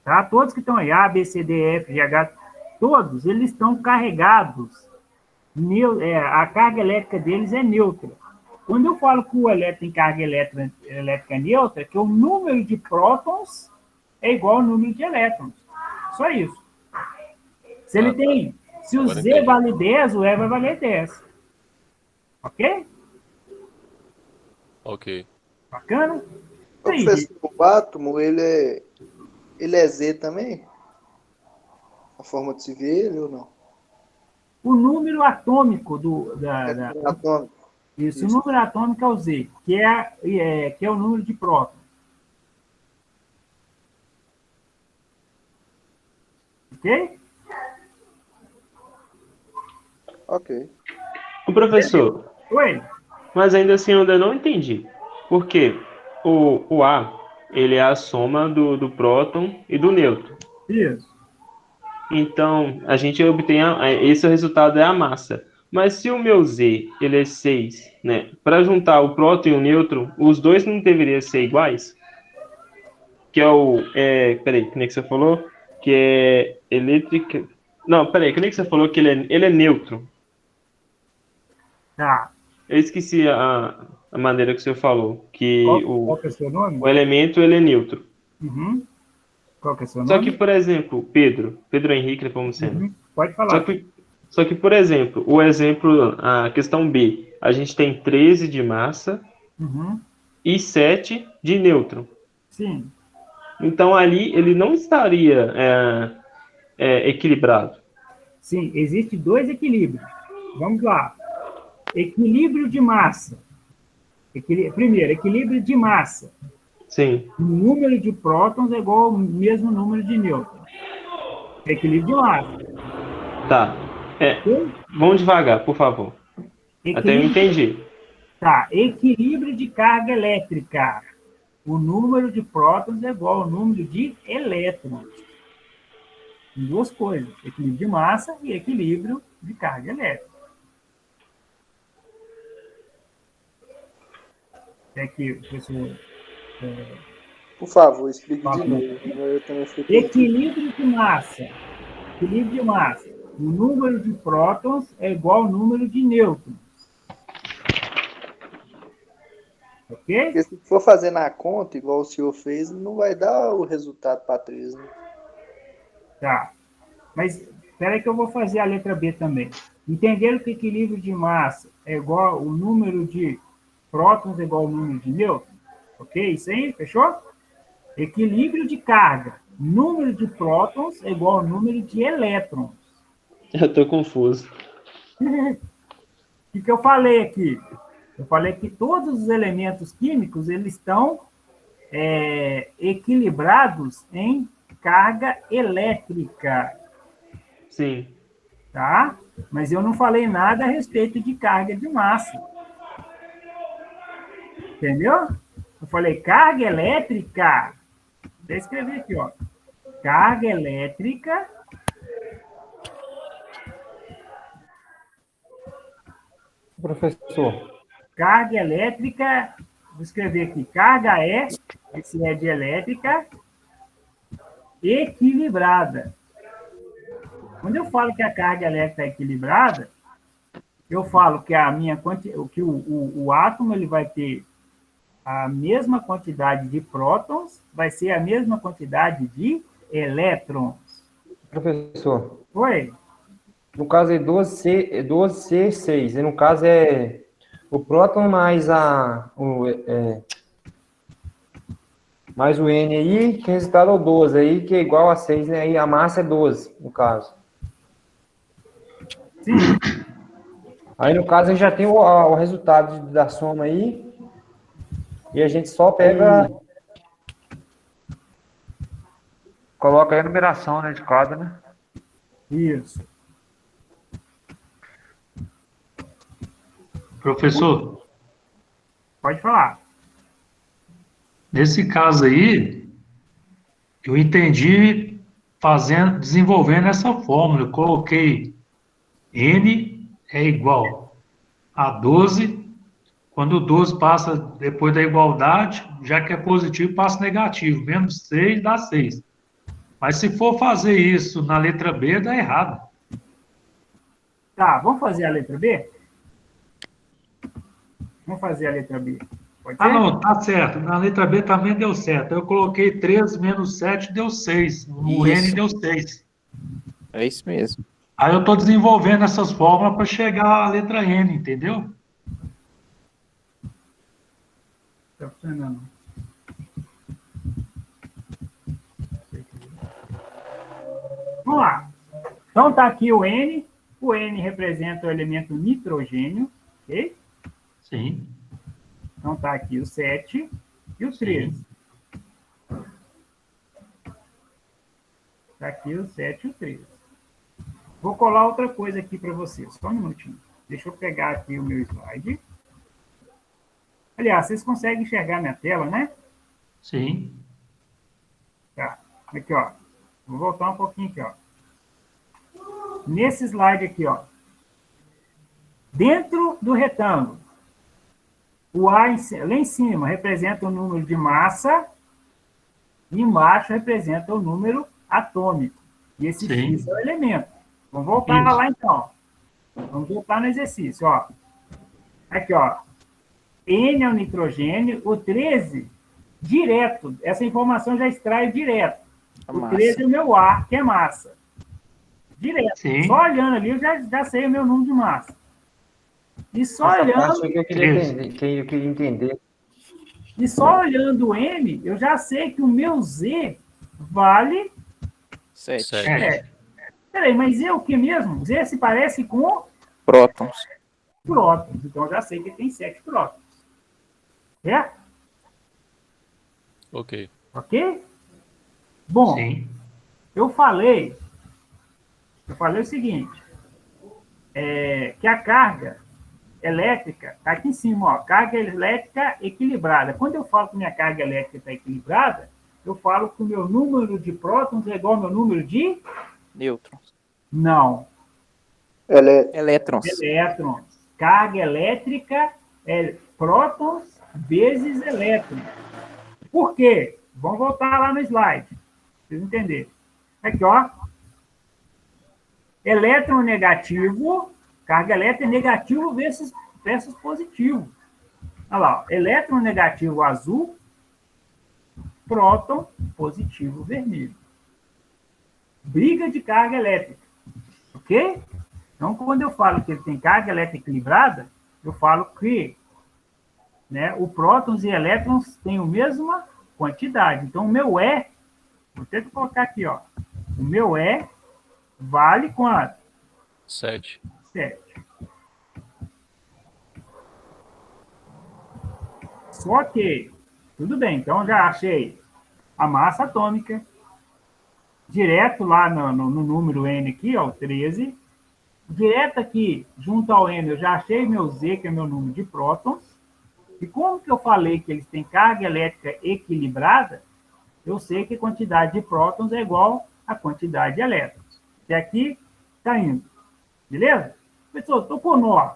tá? Todos que estão aí, A, B, C, D, F, G, H, todos eles estão carregados. A carga elétrica deles é neutra. Quando eu falo que o elétron tem carga elétrica neutra, é que o número de prótons é igual ao número de elétrons. Só isso. Se o Z vale 10, o E vai valer 10. Ok? Ok. Bacana? O professor, o átomo, ele é Z também? A forma de se ver ele ou não? O número atômico Atômico. Isso, o número atômico é o Z, que é o número de prótons. Ok? Ok. O professor. Oi? Mas ainda assim eu ainda não entendi. Por quê? O A, ele é a soma do próton e do nêutron. Isso. Então, a gente obtém... esse resultado é a massa. Mas se o meu Z, ele é 6, né? Para juntar o próton e o nêutron, os dois não deveriam ser iguais? Que é o... peraí, como é que você falou? Que é elétrica... Não, peraí, como é que você falou que ele é neutro? Tá. Eu esqueci a maneira que você falou. Que Qual que é o seu nome? o elemento, ele é neutro. Uhum. Qual que é o seu nome? Só que, por exemplo, Pedro Henrique Nepomuceno. Pode falar. Só que, por exemplo, a questão B, a gente tem 13 de massa e 7 de nêutron. Sim. Então, ali, ele não estaria equilibrado. Sim, existe dois equilíbrios. Vamos lá. Equilíbrio de massa. Primeiro, equilíbrio de massa. Sim. O número de prótons é igual ao mesmo número de nêutrons. Equilíbrio de massa. Tá. Vamos devagar, por favor. Até eu entendi. Tá. Equilíbrio de carga elétrica. O número de prótons é igual ao número de elétrons. Duas coisas. Equilíbrio de massa e equilíbrio de carga elétrica. É que o professor... Por favor, explique de novo. Eu também fui Equilíbrio de massa. Equilíbrio de massa. O número de prótons é igual ao número de nêutrons. Ok? Porque se for fazer na conta, igual o senhor fez, não vai dar o resultado para 3, né? Tá. Mas espera aí que eu vou fazer a letra B também. Entenderam que equilíbrio de massa é igual o número de prótons é igual ao número de nêutrons? Ok? Isso aí, fechou? Equilíbrio de carga. Número de prótons é igual ao número de elétrons. Eu tô confuso. O que eu falei aqui? Eu falei que todos os elementos químicos eles estão equilibrados em carga elétrica. Sim. Tá? Mas eu não falei nada a respeito de carga de massa. Entendeu? Eu falei carga elétrica. Vou escrever aqui, ó. Carga elétrica. Professor. Carga elétrica. Vou escrever aqui. Carga esse é de elétrica, equilibrada. Quando eu falo que a carga elétrica é equilibrada, eu falo que que o átomo ele vai ter a mesma quantidade de prótons, vai ser a mesma quantidade de elétrons. Professor. Oi? No caso é 12C6. E no caso é o próton mais mais o N aí, que resultado é o 12 aí, que é igual a 6, né? Aí a massa é 12, no caso. Sim. Aí no caso a gente já tem o resultado da soma aí. E a gente só pega... Coloca aí a numeração, né, de cada, né? Isso. Professor, pode falar. Nesse caso aí, eu entendi desenvolvendo essa fórmula. Eu coloquei N é igual a 12. Quando o 12 passa depois da igualdade, já que é positivo, passa negativo. Menos 6 dá 6. Mas se for fazer isso na letra B, dá errado. Tá, vamos fazer a letra B? Vamos fazer a letra B. Pode ser? Não, tá certo. Na letra B também deu certo. Eu coloquei 13 menos 7 deu 6. O N deu 6. É isso mesmo. Aí eu estou desenvolvendo essas fórmulas para chegar à letra N, entendeu? Tá funcionando. Vamos lá. Então tá aqui o N. O N representa o elemento nitrogênio, ok? Sim. Então tá aqui o 7 e o 13. Tá aqui o 7 e o 13. Vou colar outra coisa aqui para vocês. Só um minutinho. Deixa eu pegar aqui o meu slide. Aliás, vocês conseguem enxergar minha tela, né? Sim. Tá. Aqui, ó. Vou voltar um pouquinho aqui, ó. Nesse slide aqui, ó. Dentro do retângulo, o A lá em cima representa o número de massa e embaixo representa o número atômico. E esse X é o elemento. Vamos voltar lá, então. Vamos voltar no exercício, ó. Aqui, ó. N é o nitrogênio, o 13, direto. Essa informação já extrai direto. O 13 é o meu A, que é massa. Direto. Sim. Só olhando ali, eu já sei o meu número de massa. E só Essa olhando... parte é que eu queria entender. E só olhando o M, eu já sei que o meu Z vale 7. Peraí, mas Z é o que mesmo? Z se parece com Prótons. prótons. Então eu já sei que tem 7 prótons. Certo? Ok. Ok? Bom, Sim. eu falei o seguinte, que a carga elétrica está aqui em cima, ó, carga elétrica equilibrada. Quando eu falo que minha carga elétrica está equilibrada, eu falo que o meu número de prótons é igual ao meu número de... Nêutrons. Não. Elétrons. Elétrons. Carga elétrica é prótons vezes elétrons. Por quê? Vamos voltar lá no slide, para vocês entenderem. Aqui, ó. Elétron negativo, carga elétrica negativo versus positivo. Olha lá, ó. Elétron negativo azul, próton positivo vermelho. Briga de carga elétrica. Ok? Então, quando eu falo que ele tem carga elétrica equilibrada, eu falo que, né, o prótons e elétrons têm a mesma quantidade. Então, o meu E, vou ter que colocar aqui, ó. O meu E vale quanto? 7. 7. Só que, tudo bem, então já achei a massa atômica, direto lá no número N aqui, ó, 13. Direto aqui, junto ao N, eu já achei meu Z, que é meu número de prótons. E como que eu falei que eles têm carga elétrica equilibrada, eu sei que a quantidade de prótons é igual à quantidade de elétrons. Até aqui, está indo. Beleza? Pessoal, estou com nó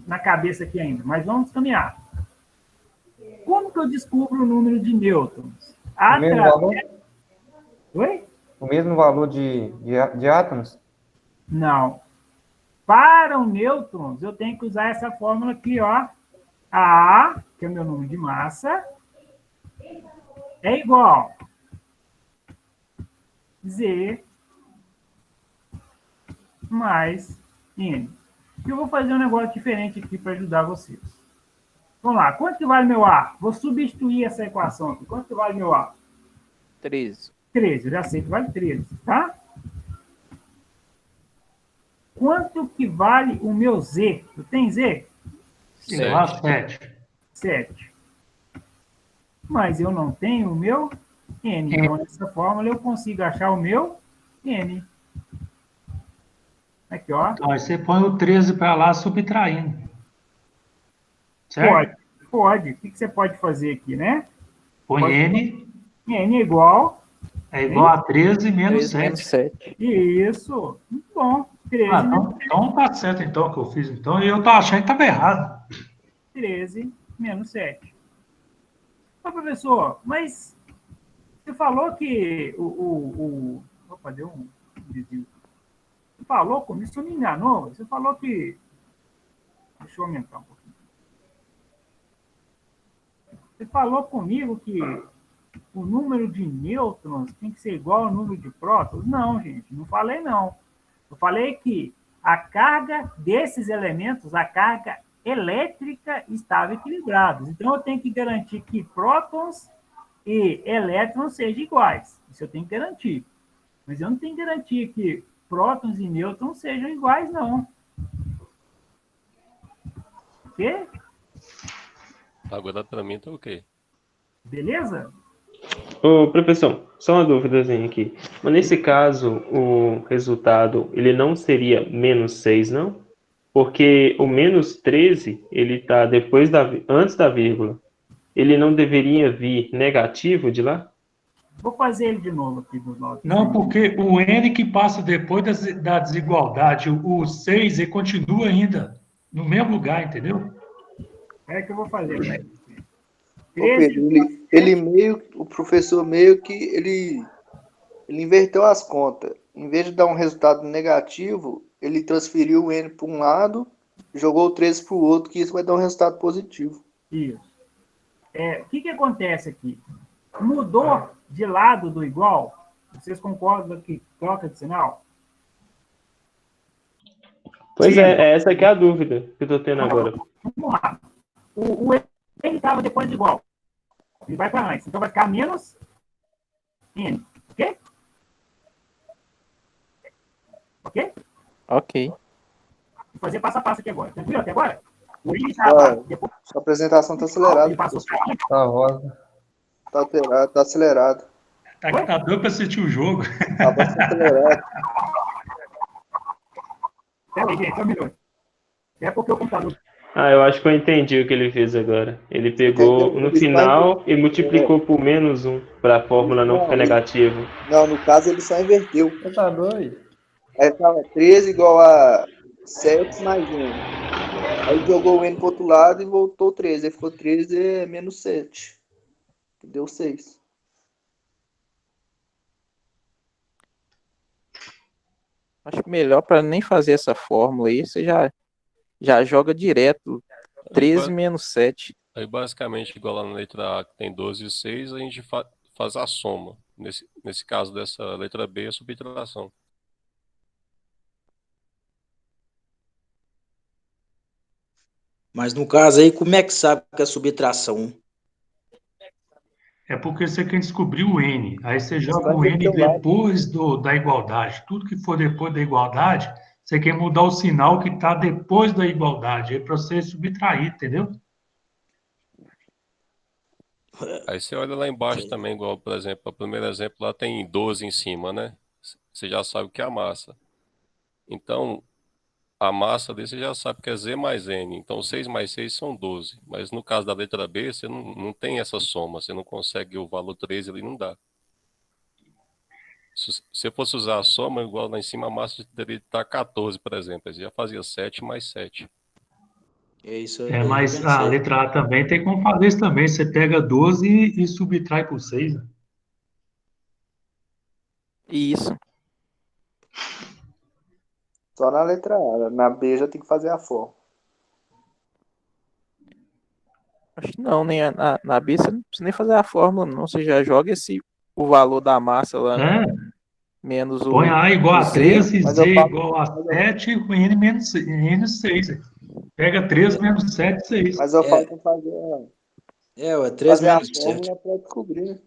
na cabeça aqui ainda, mas vamos caminhar. Como que eu descubro o número de nêutrons? O mesmo valor? Oi? O mesmo valor de átomos? Não. Para o nêutrons, eu tenho que usar essa fórmula aqui, ó. A, que é o meu número de massa, é igual Z mais N. E eu vou fazer um negócio diferente aqui para ajudar vocês. Vamos lá. Quanto que vale meu A? Vou substituir essa equação aqui. Quanto que vale meu A? 13. 13. Eu já sei que vale 13, tá? Quanto que vale o meu Z? Tu tem Z? 7. 7. Mas eu não tenho o meu N. Então, nessa fórmula, eu consigo achar o meu N. Aqui, ó. Então, aí você põe o 13 para lá subtraindo. Certo? Pode. O que você pode fazer aqui, né? Põe pode N. N é igual a 13 menos 7. Isso. Muito bom. 13 então tá certo, então, o que eu fiz. Então, e eu tô achando que estava errado. 13 menos 7. Ô, professor, mas você falou que Opa, deu um desvio. Você falou comigo, isso me enganou. Você falou que... Deixa eu aumentar um pouquinho. Você falou comigo que o número de nêutrons tem que ser igual ao número de prótons? Não, gente, não falei não. Eu falei que a carga desses elementos, a carga elétrica, estava equilibrada. Então, eu tenho que garantir que prótons e elétrons sejam iguais. Isso eu tenho que garantir. Mas eu não tenho que garantir que prótons e nêutrons sejam iguais, não. Ok? Agora, para mim, tá ok. Beleza? Ô, professor, só uma dúvidazinha aqui. Mas nesse caso, o resultado, ele não seria menos 6, não? Porque o menos 13, ele está antes da vírgula. Ele não deveria vir negativo de lá? Vou fazer ele de novo aqui dos nossos. Não, porque o N que passa depois da desigualdade, o 6, ele continua ainda no mesmo lugar, entendeu? É que eu vou fazer, né? Ô, Pedro, o professor meio que ele inverteu as contas. Em vez de dar um resultado negativo, ele transferiu o N para um lado, jogou o 13 para o outro, que isso vai dar um resultado positivo. Isso. O que acontece aqui? Mudou de lado do igual, Vocês concordam que troca de sinal? Pois Sim. é, essa que é a dúvida que eu tô tendo agora. Vamos lá. O N estava depois de igual. Ele vai para antes. Então vai ficar menos N. Ok? Ok? Ok. Vou fazer passo a passo aqui agora. Tranquilo até agora? O N estava depois. Sua apresentação está acelerada. Ele passou para antes. Tá rosa. Tá alterado, tá acelerado. Tá doido para assistir o jogo. Tá bastante acelerado. Peraí, gente, só um minuto. É porque o computador. Eu acho que eu entendi o que ele fez agora. Ele pegou no final e multiplicou por -1 para a fórmula não ficar negativa. Não, no caso ele só inverteu. Você tá doido? Aí tava 13 igual a 7 mais 1. Aí jogou o N pro outro lado e voltou 13. Aí ficou 13 menos 7. Deu 6. Acho que melhor para nem fazer essa fórmula aí, você já joga direto 13 menos 7. Aí, basicamente, igual lá na letra A, que tem 12 e 6, a gente faz a soma. Nesse caso dessa letra B, a subtração. Mas no caso aí, como é que sabe que é subtração? É porque você quer descobrir o N. Aí você joga o N depois da igualdade. Tudo que for depois da igualdade, você quer mudar o sinal que está depois da igualdade. Aí para você subtrair, entendeu? Aí você olha lá embaixo também, igual, por exemplo, o primeiro exemplo lá tem 12 em cima, né? Você já sabe o que é a massa. Então, a massa dele você já sabe que é Z mais N. Então, 6 mais 6 são 12. Mas no caso da letra B, você não tem essa soma. Você não consegue o valor 13 ali, não dá. Se você fosse usar a soma, igual lá em cima, a massa teria que estar 14, por exemplo. Aí você já fazia 7 mais 7. É isso aí. Mas a letra A também tem como fazer isso também. Você pega 12 e subtrai por 6. Né? Isso. Só na letra A. Na B já tem que fazer a forma. Acho que não, nem na B você não precisa nem fazer a fórmula, não. Você já joga o valor da massa lá, menos o Põe A igual a 13, Z Z igual a 7, com N menos N 6. Pega 13 menos 7, 6. Mas eu falo pra fazer o 13 menos 7. fórmula para descobrir.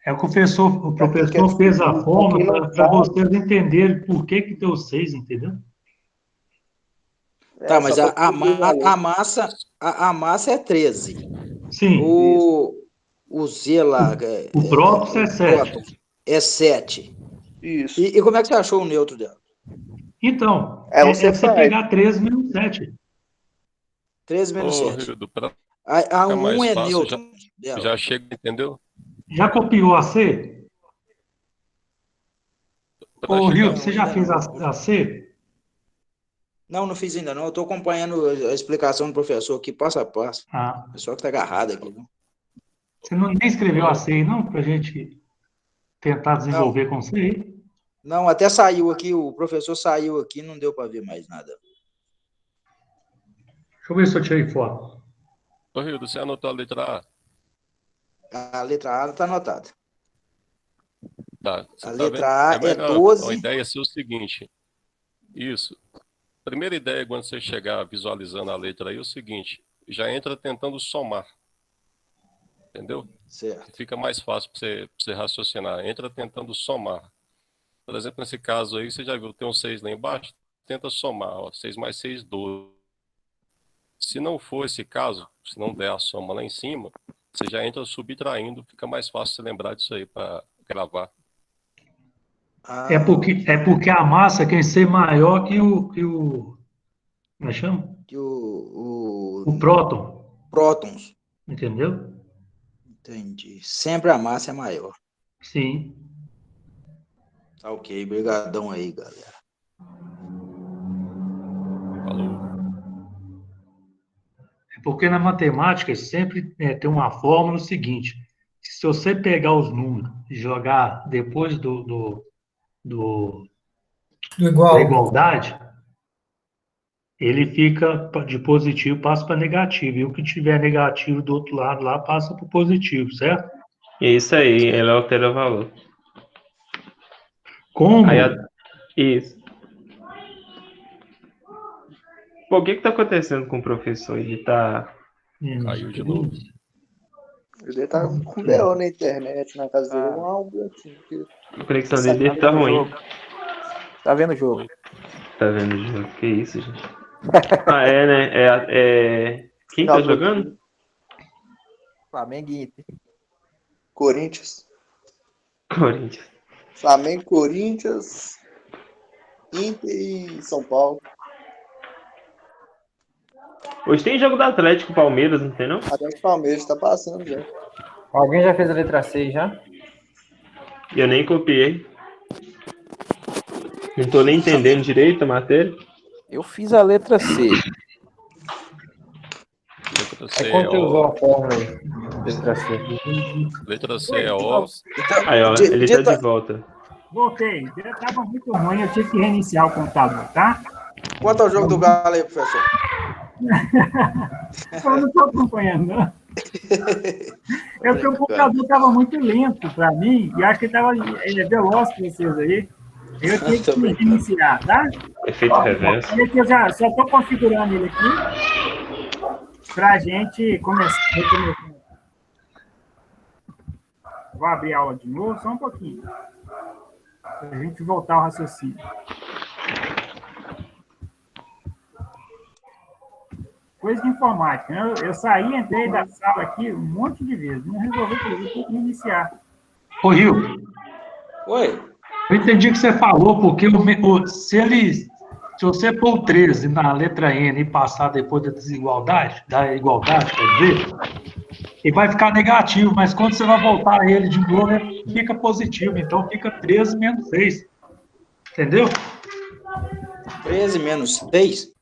É o professor fez a fórmula para vocês entenderem por que deu 6, entendeu? Tá, mas a massa é 13. Sim. O Z lá... O prótons é 7. É 7. Isso. E como é que você achou o neutro dela? Então, você pegar 13 menos 7. 13 menos 7. Rildo, A 1 é neutro. Já chega, entendeu? Já copiou a C? Ô, Rildo, você já fez a C? Não fiz ainda não. Eu estou acompanhando a explicação do professor aqui, passo a passo. O pessoal que está agarrado aqui. Não? Você nem escreveu a C aí, não? Para a gente tentar desenvolver com C aí? Não, até saiu aqui, o professor saiu aqui, não deu para ver mais nada. Deixa eu ver se eu tirei foto. Ô, Rildo, você anotou a letra A? A letra A está anotada. Tá. A letra A é 12. A ideia é ser o seguinte. Isso. Primeira ideia, quando você chegar visualizando a letra aí, é o seguinte. Já entra tentando somar. Entendeu? Certo. Fica mais fácil para você raciocinar. Entra tentando somar. Por exemplo, nesse caso aí, você já viu, tem um 6 lá embaixo, tenta somar. Ó, 6 mais 6, 12. Se não for esse caso, se não der a soma lá em cima, você já entra subtraindo, fica mais fácil você lembrar disso aí para gravar. É porque a massa quer ser maior que o como é que chama? Que o próton. Prótons. Entendeu? Entendi. Sempre a massa é maior. Sim. Tá ok. Obrigadão aí, galera. Falou. É porque na matemática sempre tem uma fórmula seguinte. Se você pegar os números e jogar depois da igualdade, ele fica de positivo, passa para negativo. E o que tiver negativo do outro lado lá, passa para positivo, certo? É isso aí, ele altera o valor. Como? Isso. Pô, o que tá acontecendo com o professor? Ele tá... Caiu de novo. Ele tá com B.O. na internet, na casa dele, algo assim. A conexão dele tá ruim. Tá vendo o jogo. Tá vendo o jogo? Que isso, gente? Né? Quem tá jogando? Flamengo e Inter. Corinthians. Flamengo, Corinthians, Inter e São Paulo. Hoje tem jogo do Atlético e Palmeiras, não tem não? Atlético e Palmeiras tá passando já. Alguém já fez a letra C já? Eu nem copiei. Não tô nem entendendo direito a matéria. Eu fiz a letra C. Letra C Quando é você usou O. a fórmula aí? Letra C. Letra C é O. Aí, ó, ele tá de volta. Voltei. Tava muito ruim, eu tive que reiniciar o computador, tá? Quanto ao jogo do Galo aí, professor? Eu não tô acompanhando, não. É porque o computador tava muito lento para mim e acho que tava veloz para vocês aí. Eu tive que reiniciar, tá? Efeito reverso. Olha aqui, eu já só tô configurando ele aqui pra gente começar. Vou abrir a aula de novo, só um pouquinho. Pra gente voltar ao raciocínio. Coisa de informática, né? Eu saí, entrei da sala aqui um monte de vezes. Não resolvi tudo, eu tenho que iniciar. Ô, Rio. Oi. Eu entendi que você falou, porque se você pôr o 13 na letra N e passar depois da igualdade, quer dizer, ele vai ficar negativo, mas quando você vai voltar ele de novo, ele fica positivo. Então fica 13 menos 6. Entendeu? 13 menos 6?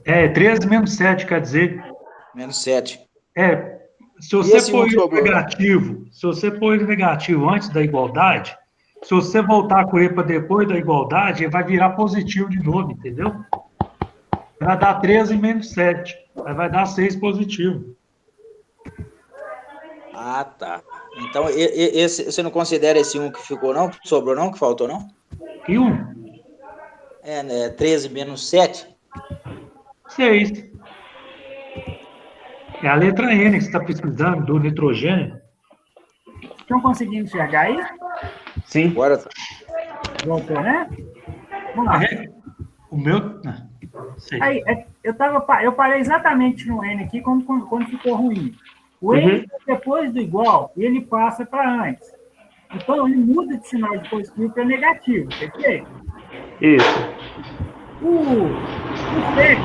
13 menos 7, quer dizer. Menos 7. Se você pôr ele negativo antes da igualdade, se você voltar com ele para depois da igualdade, ele vai virar positivo de novo, entendeu? Vai dar 13 menos 7. Aí vai dar 6 positivo. Ah, tá. Então, você não considera esse 1 que ficou, não? Que sobrou, não? Que faltou, não? Que 1? 13 menos 7? 6. É a letra N que você está precisando, do nitrogênio. Estão conseguindo enxergar aí? Sim. Bora. Voltou, né? Vamos lá. O meu... Sei. Aí, eu parei exatamente no N aqui quando ficou ruim. O N, depois do igual, ele passa para antes. Então, ele muda de sinal de positivo para negativo, perfeito? Isso. O 7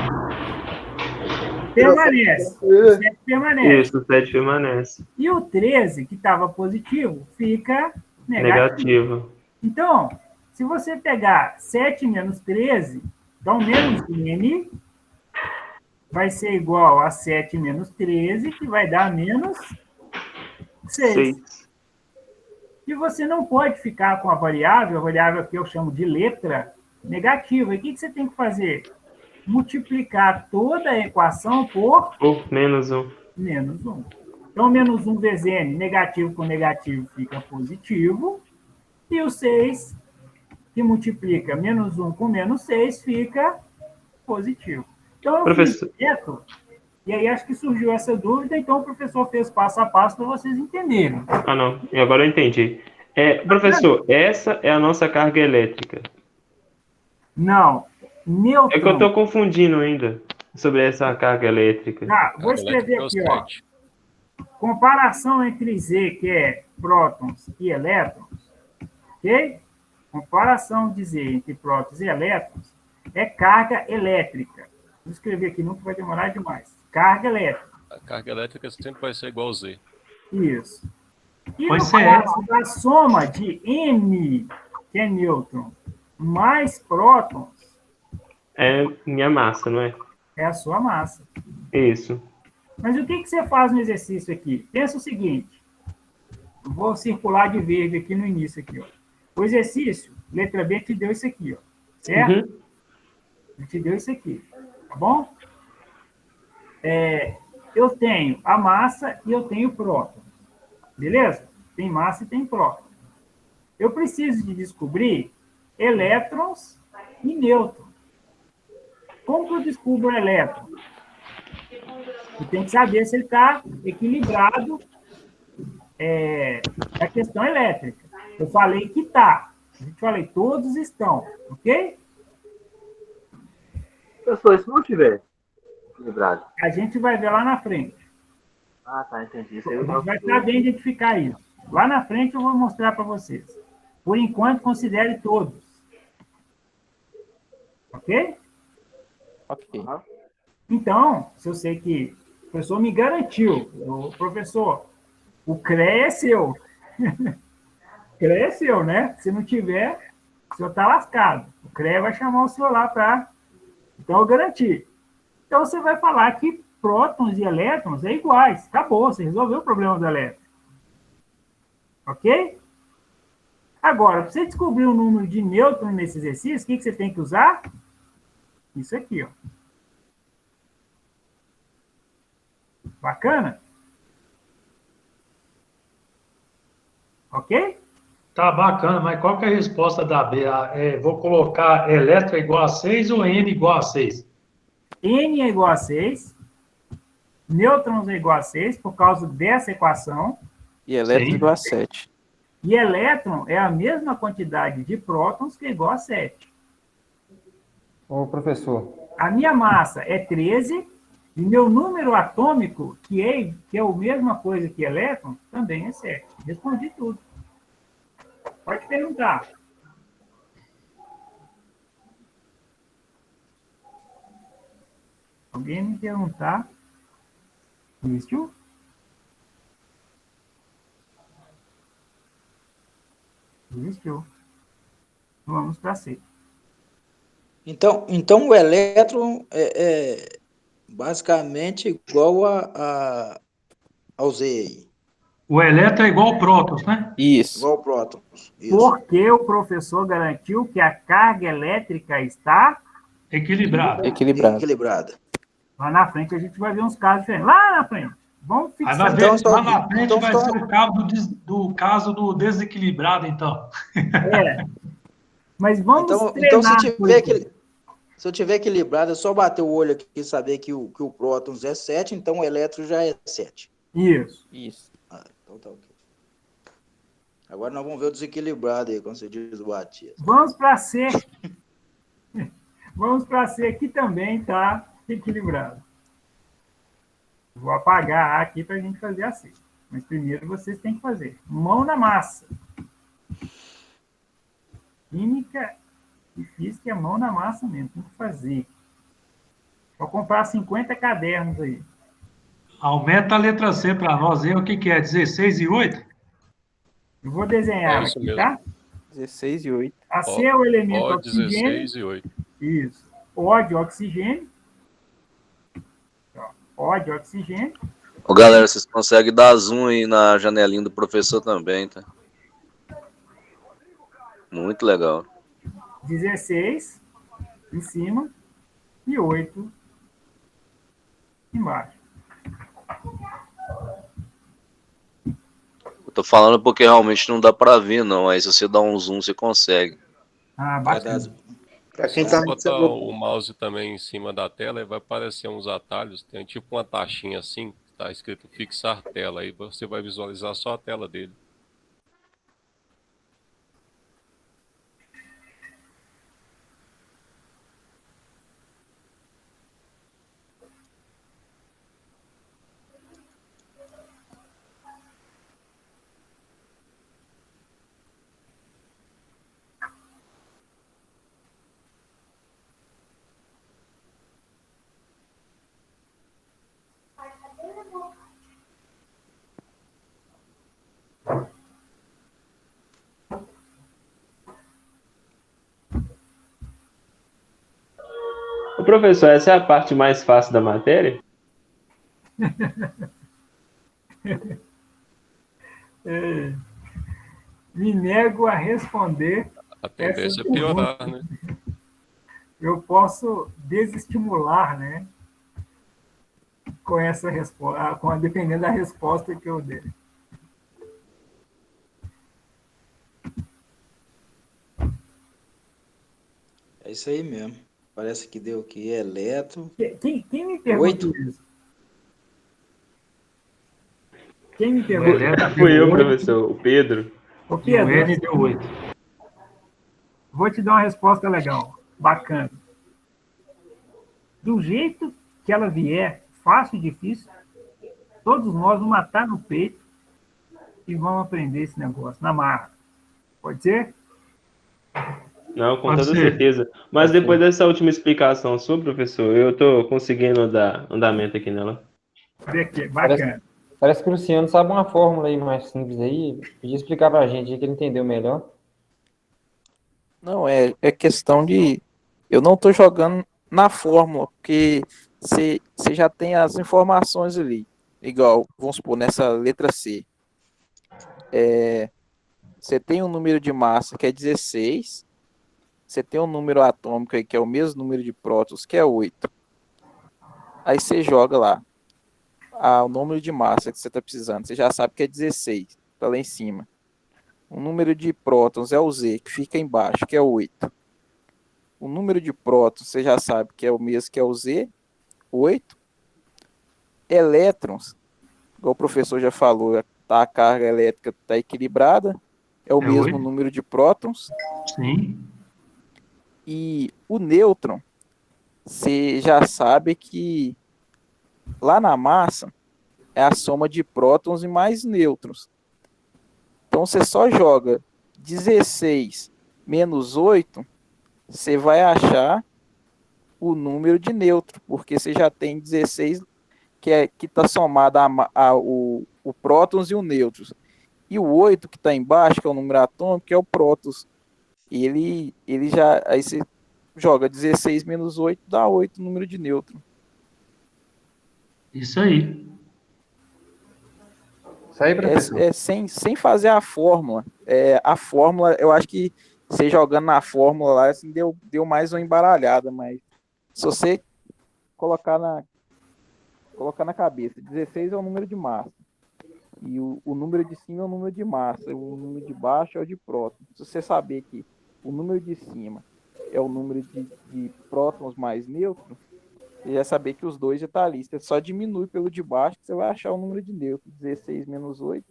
permanece. O 7 permanece. Isso, o 7 permanece. E o 13, que estava positivo, fica negativo. Então, se você pegar 7 menos 13, dá um menos N, vai ser igual a 7 menos 13, que vai dar menos 6. E você não pode ficar com a variável que eu chamo de letra negativa. E o que você tem que fazer? Multiplicar toda a equação por menos 1. Menos 1. Então, menos 1 vezes N, negativo com negativo fica positivo. E o 6, que multiplica menos 1 com menos 6, fica positivo. Então, eu fiz direto, e aí acho que surgiu essa dúvida, então o professor fez passo a passo para vocês entenderem. Ah, não. E agora eu entendi. Professor, essa é a nossa carga elétrica. Não. Nêutron. É que eu estou confundindo ainda sobre essa carga elétrica. Vou escrever aqui, ó. Comparação entre Z, que é prótons e elétrons, ok? Comparação de Z entre prótons e elétrons é carga elétrica. Vou escrever aqui, nunca vai demorar demais. Carga elétrica. A carga elétrica sempre vai ser igual a Z. Isso. E no caso da soma de M, que é nêutron, mais prótons, é minha massa, não é? É a sua massa. Isso. Mas o que você faz no exercício aqui? Pensa o seguinte. Vou circular de verde aqui no início. Aqui, ó. O exercício, letra B, te deu isso aqui. Ó, certo? Te deu isso aqui. Tá bom? Eu tenho a massa e eu tenho próton. Beleza? Tem massa e tem próton. Eu preciso de descobrir elétrons e nêutrons. Como que eu descubro o elétron? Eu tenho que saber se ele está equilibrado a questão elétrica. Eu falei que está. A gente falei, todos estão, ok? Professor, se não tiver equilibrado? A gente vai ver lá na frente. Ah, tá, entendi. A gente vai saber identificar isso. Lá na frente eu vou mostrar para vocês. Por enquanto, considere todos. Ok? Ok. Então, se eu sei que o professor me garantiu, professor, o CREA é seu. O CREA é seu, né? Se não tiver, o senhor está lascado. O CREA vai chamar o senhor lá para... Então, eu garanti. Então, você vai falar que prótons e elétrons é iguais. Acabou, você resolveu o problema do elétron. Ok? Agora, para você descobrir o número de nêutrons nesse exercício, o que você tem que usar? Isso aqui, ó. Bacana? Ok? Tá bacana, mas qual que é a resposta da B? Vou colocar elétron igual a 6 ou N igual a 6? N é igual a 6. Nêutrons é igual a 6 por causa dessa equação. E elétron igual a 7. E elétron é a mesma quantidade de prótons que é igual a 7. Ô, professor. A minha massa é 13 e meu número atômico, que é a mesma coisa que elétron, também é 7. Respondi tudo. Pode perguntar. Alguém me perguntar? Isso? Existiu. Vamos para C. Então o elétron é basicamente igual ao Z aí. O elétron é igual ao prótons, né? Isso. Igual ao prótons. Isso. Porque o professor garantiu que a carga elétrica está equilibrada. Lá na frente a gente vai ver uns casos diferentes. Lá na frente. Vamos fixar. Lá na frente vai ser o caso do desequilibrado, então. Mas vamos então se eu tiver equilibrado, é só bater o olho aqui e saber que o prótons é 7, então o elétron já é 7. Isso. Então tá ok. Agora nós vamos ver o desequilibrado aí, como você diz o Batista. Vamos para C. Vamos para C, que também está equilibrado. Vou apagar A aqui para a gente fazer a C. Mas primeiro vocês têm que fazer. Mão na massa. Química e física é mão na massa mesmo. Tem que fazer. Vou comprar 50 cadernos aí. Aumenta a letra C para nós aí. O que é? 16 e 8? Eu vou desenhar aqui, mesmo. Tá? 16 e 8. A C é o elemento oxigênio. 16 e 8. Isso. O de oxigênio. O de oxigênio. Ô, galera, vocês conseguem dar zoom aí na janelinha do professor também, tá? Muito legal. 16 em cima e 8 embaixo. Eu tô falando porque realmente não dá pra ver, não. Aí se você dá um zoom, você consegue. Bacana. Pra quem tá botar o mouse também em cima da tela e vai aparecer uns atalhos. Tem tipo uma taxinha assim, que tá escrito fixar tela. Aí você vai visualizar só a tela dele. Ô, professor, essa é a parte mais fácil da matéria? Me nego a responder. A tendência é piorar, né? Eu posso desestimular, né? Com essa resposta, dependendo da resposta que eu der. isso aí mesmo. Parece que deu aqui eletro. Quem me perguntou 8. isso? Quem me perguntou? Fui eu, professor, o Pedro. Ô, E o Pedro, N deu 8. vou te dar uma resposta legal, bacana. Do jeito que ela vier, fácil e difícil, todos nós vamos matar no peito e vamos aprender esse negócio na marra. Pode ser? Não, com Pode toda ser. certeza. Mas depois dessa última explicação sua, professor, eu tô conseguindo dar andamento aqui nela. Vê aqui, bacana. Parece que o Luciano sabe uma fórmula aí mais simples aí. Podia explicar pra gente aí que ele entendeu melhor. Não, é questão de. Eu não tô jogando na fórmula, porque você já tem as informações ali. Igual, vamos supor, nessa letra C. Você tem um número de massa que é 16. Você tem um número atômico aí que é o mesmo número de prótons, que é 8. Aí você joga lá o número de massa que você está precisando. Você já sabe que é 16, tá lá em cima. O número de prótons é o Z, que fica embaixo, que é 8. O número de prótons, você já sabe que é o mesmo que é o Z, 8. Elétrons, igual o professor já falou, a carga elétrica está equilibrada, é o mesmo 8. número de prótons. Sim. E o nêutron, você já sabe que lá na massa é a soma de prótons e mais nêutrons. Então você só joga 16 menos 8, você vai achar o número de nêutron, porque você já tem 16 que está somado o prótons e o nêutrons. E o 8 que está embaixo, que é o número atômico, que é o prótons. Ele já. Aí você joga 16 menos 8, dá 8 o número de nêutron. Isso aí. Isso aí, professor. Sem fazer a fórmula. A fórmula, eu acho que você jogando na fórmula lá, assim, deu mais uma embaralhada, mas se você colocar na cabeça, 16 é o número de massa. E o número de cima é o número de massa. O número de baixo é o de prótons. Se você saber que o número de cima é o número de prótons mais nêutrons, você já saber que os dois já estão ali. Você só diminui pelo de baixo que você vai achar o número de nêutrons. 16 menos 8.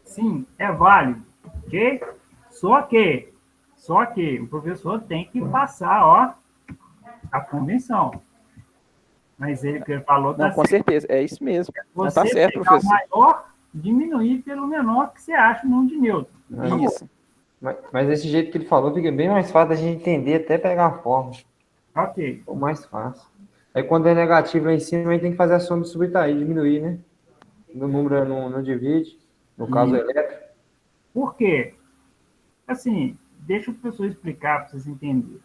Sim, é válido. Ok? Só que o professor tem que passar, ó, a convenção. Mas ele que ele falou Não, tá com certo. certeza, é isso mesmo. Você Tá certo, pegar professor. o maior, diminuir pelo menor que você acha o número de nêutron. Isso. Mas desse jeito que ele falou, fica bem mais fácil da gente entender até pegar a fórmula. Ok. Ou mais fácil. Aí quando é negativo lá em cima, aí tem que fazer a soma de subtrair, diminuir, né? No número não divide, no caso elétrico. Por quê? Assim, deixa o professor explicar para vocês entenderem.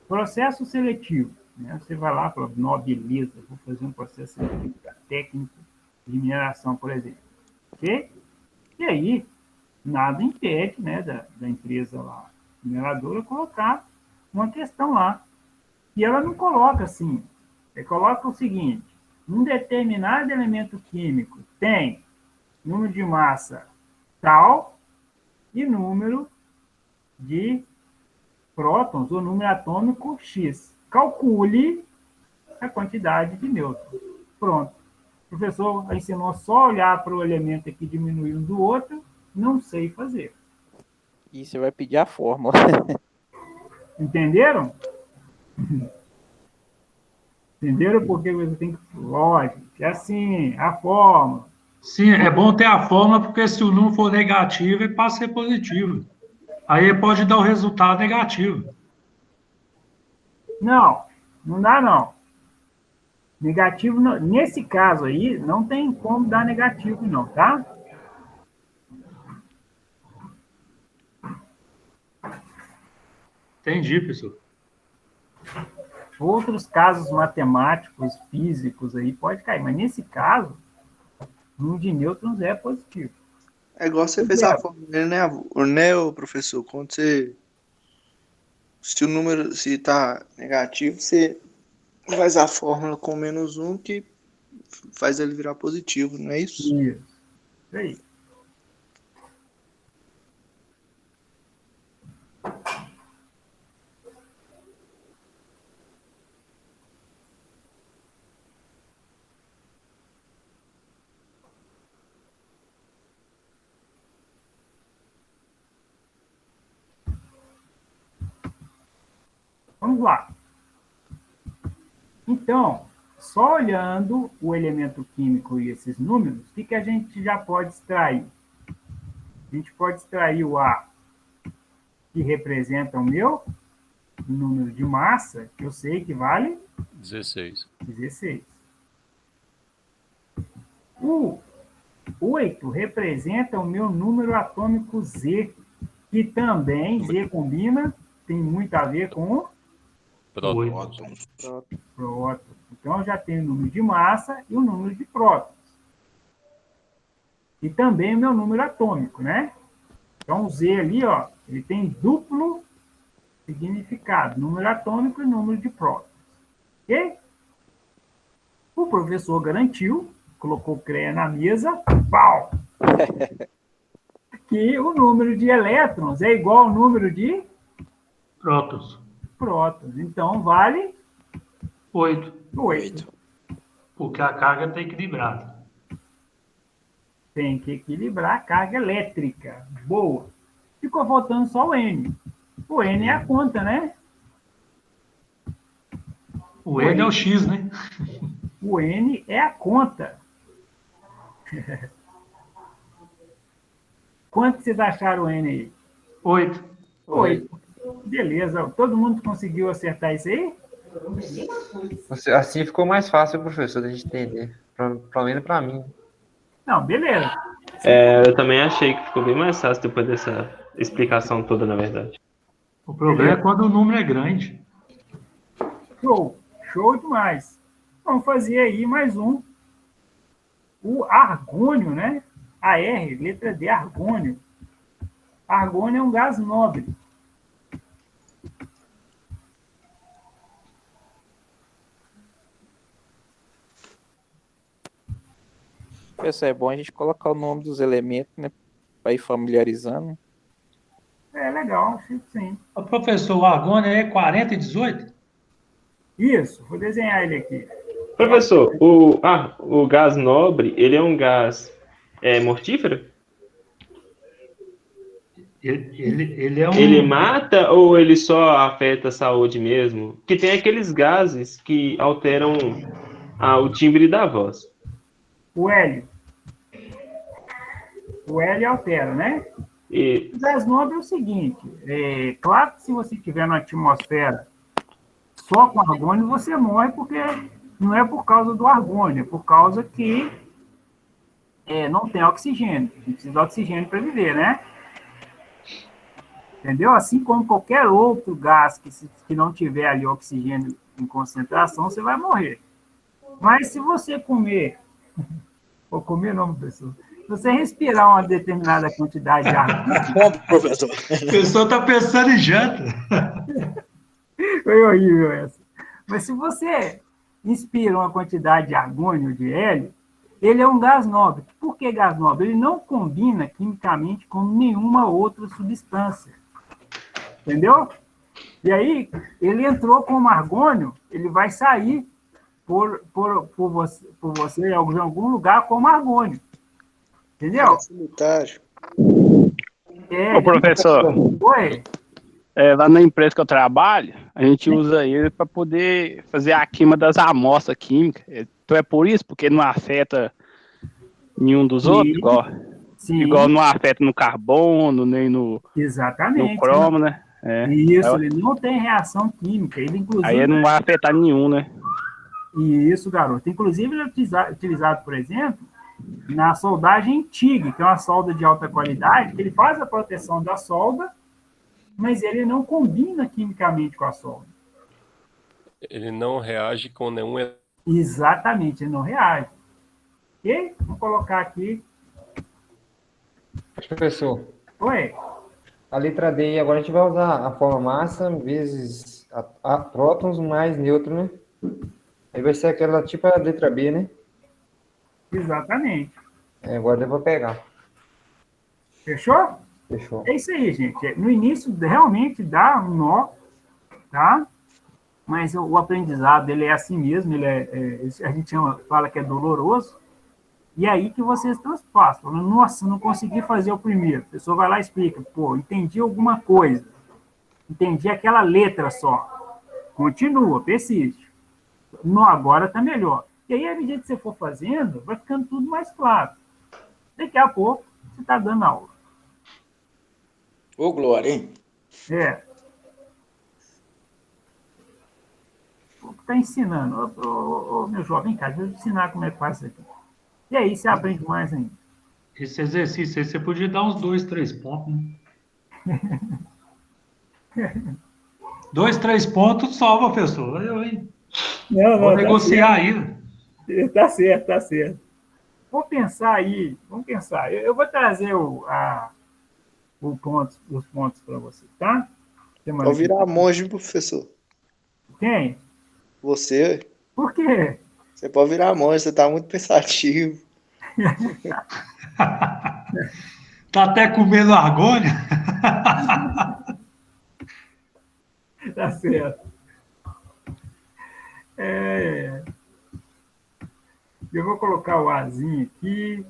Processo seletivo. Né? Você vai lá e fala, não, beleza, vou fazer um processo seletivo técnico de mineração, por exemplo. Ok? E aí, nada impede, né, da empresa lá, mineradora, colocar uma questão lá. E ela não coloca assim. Ela coloca o seguinte: um determinado elemento químico tem número de massa tal e número de prótons ou número atômico X. Calcule a quantidade de nêutrons. Pronto. O professor ensinou só olhar para o elemento aqui, diminuir um do outro, não sei fazer. E você vai pedir a fórmula. Entenderam? Entenderam porque você tem que... Lógico, é assim, a fórmula. Sim, é bom ter a fórmula, porque se o número for negativo, ele passa a ser positivo. Aí pode dar o resultado negativo. Não, não dá não. Negativo, não. Nesse caso aí, não tem como dar negativo não, tá? Entendi, pessoal. Outros casos matemáticos, físicos aí, pode cair. Mas nesse caso, o número de nêutrons é positivo. É igual você fez a fórmula, né, professor? Quando você... Se o número está negativo, você faz a fórmula com -1 que faz ele virar positivo, não é isso? Isso aí. vamos lá. Então, só olhando o elemento químico e esses números, o que a gente já pode extrair? A gente pode extrair o A, que representa o meu número de massa, que eu sei que vale 16. 16. O 8 representa o meu número atômico Z, que também, Z combina, tem muito a ver com Prótons. prótons. Então, eu já tenho o número de massa e o número de prótons. E também o meu número atômico, né? Então, o Z ali, ó, ele tem duplo significado, número atômico e número de prótons. Ok? O professor garantiu, colocou o CREA na mesa, pau! Que o número de elétrons é igual ao número de Prótons. Então, vale 8. 8. Porque a carga está equilibrada. Tem que equilibrar a carga elétrica. Boa. Ficou faltando só o N. O N é a conta, né? O N é o X, né? O N é a conta. Quanto vocês acharam o N aí? 8. 8. Beleza. Todo mundo conseguiu acertar isso aí? Assim ficou mais fácil, professor, da gente entender. Pelo menos para mim. Não, beleza. Eu também achei que ficou bem mais fácil depois dessa explicação toda, na verdade. O problema é quando o número é grande. Show. Show demais. Vamos fazer aí mais um. O argônio, né? AR, letra D, argônio. Argônio é um gás nobre. Professor, é bom a gente colocar o nome dos elementos, né? Para ir familiarizando. É legal, acho que sim. O professor, o argônio é 40 e 18? Isso, vou desenhar ele aqui. Professor, o gás nobre, ele é um gás mortífero? Ele é um... Ele mata ou ele só afeta a saúde mesmo? Porque tem aqueles gases que alteram o timbre da voz. O hélio. O hélio altera, né? E... O gás nobre é o seguinte, claro que se você estiver na atmosfera só com argônio, você morre, porque não é por causa do argônio, é por causa que não tem oxigênio. A gente precisa de oxigênio para viver, né? Entendeu? Assim como qualquer outro gás que não tiver ali oxigênio em concentração, você vai morrer. Mas se você comer... Vou comer não, professor. Se você respirar uma determinada quantidade de ar... Bom, professor. O pessoal está pensando em janta. Foi horrível essa. Mas se você inspira uma quantidade de argônio ou de hélio, ele é um gás nobre. Por que gás nobre? Ele não combina quimicamente com nenhuma outra substância. Entendeu? E aí, ele entrou como argônio, ele vai sair por você em algum lugar como argônio. Entendeu? Ô, professor. Oi? Lá na empresa que eu trabalho, a gente usa ele para poder fazer a queima das amostras químicas. Então é por isso, porque não afeta nenhum dos outros, igual não afeta no carbono, nem no cromo, né? Isso, ele não tem reação química. Ele, inclusive, aí não vai afetar nenhum, né? Isso, garoto. Inclusive, ele é utilizado, por exemplo, na soldagem TIG, que é uma solda de alta qualidade, que ele faz a proteção da solda, mas ele não combina quimicamente com a solda. Ele não reage com nenhum... Exatamente, ele não reage. Ok? Vamos colocar aqui. Professor. Oi. A letra D, agora a gente vai usar a forma massa vezes a prótons mais nêutron, né? Aí vai ser aquela tipo a letra B, né? Exatamente. Agora eu vou pegar. Fechou? Fechou. É isso aí, gente. No início, realmente dá um nó, tá? Mas o aprendizado, ele é assim mesmo, a gente fala que é doloroso, e é aí que vocês transpassam. Nossa, não consegui fazer o primeiro. A pessoa vai lá e explica, entendi alguma coisa, entendi aquela letra só. Continua, persiste. No agora está melhor. E aí, à medida que você for fazendo, vai ficando tudo mais claro. Daqui a pouco, você está dando aula. Ô, Glória, hein? É. Está ensinando. Ô, meu jovem, cara, deixa eu te ensinar como é que faz isso aqui. E aí, você aprende mais ainda. Esse exercício aí, você podia dar uns 2, 3 pontos, né? 2, 3 pontos salva, professor. Vou negociar aí. Tá certo, tá certo. Vamos pensar aí, vamos pensar. Eu vou trazer os pontos para você, tá? Vou virar monge, professor. Quem? Você. Por quê? Você pode virar monge, você tá muito pensativo. Tá até comendo argônia? Tá certo. Eu vou colocar o Azinho aqui.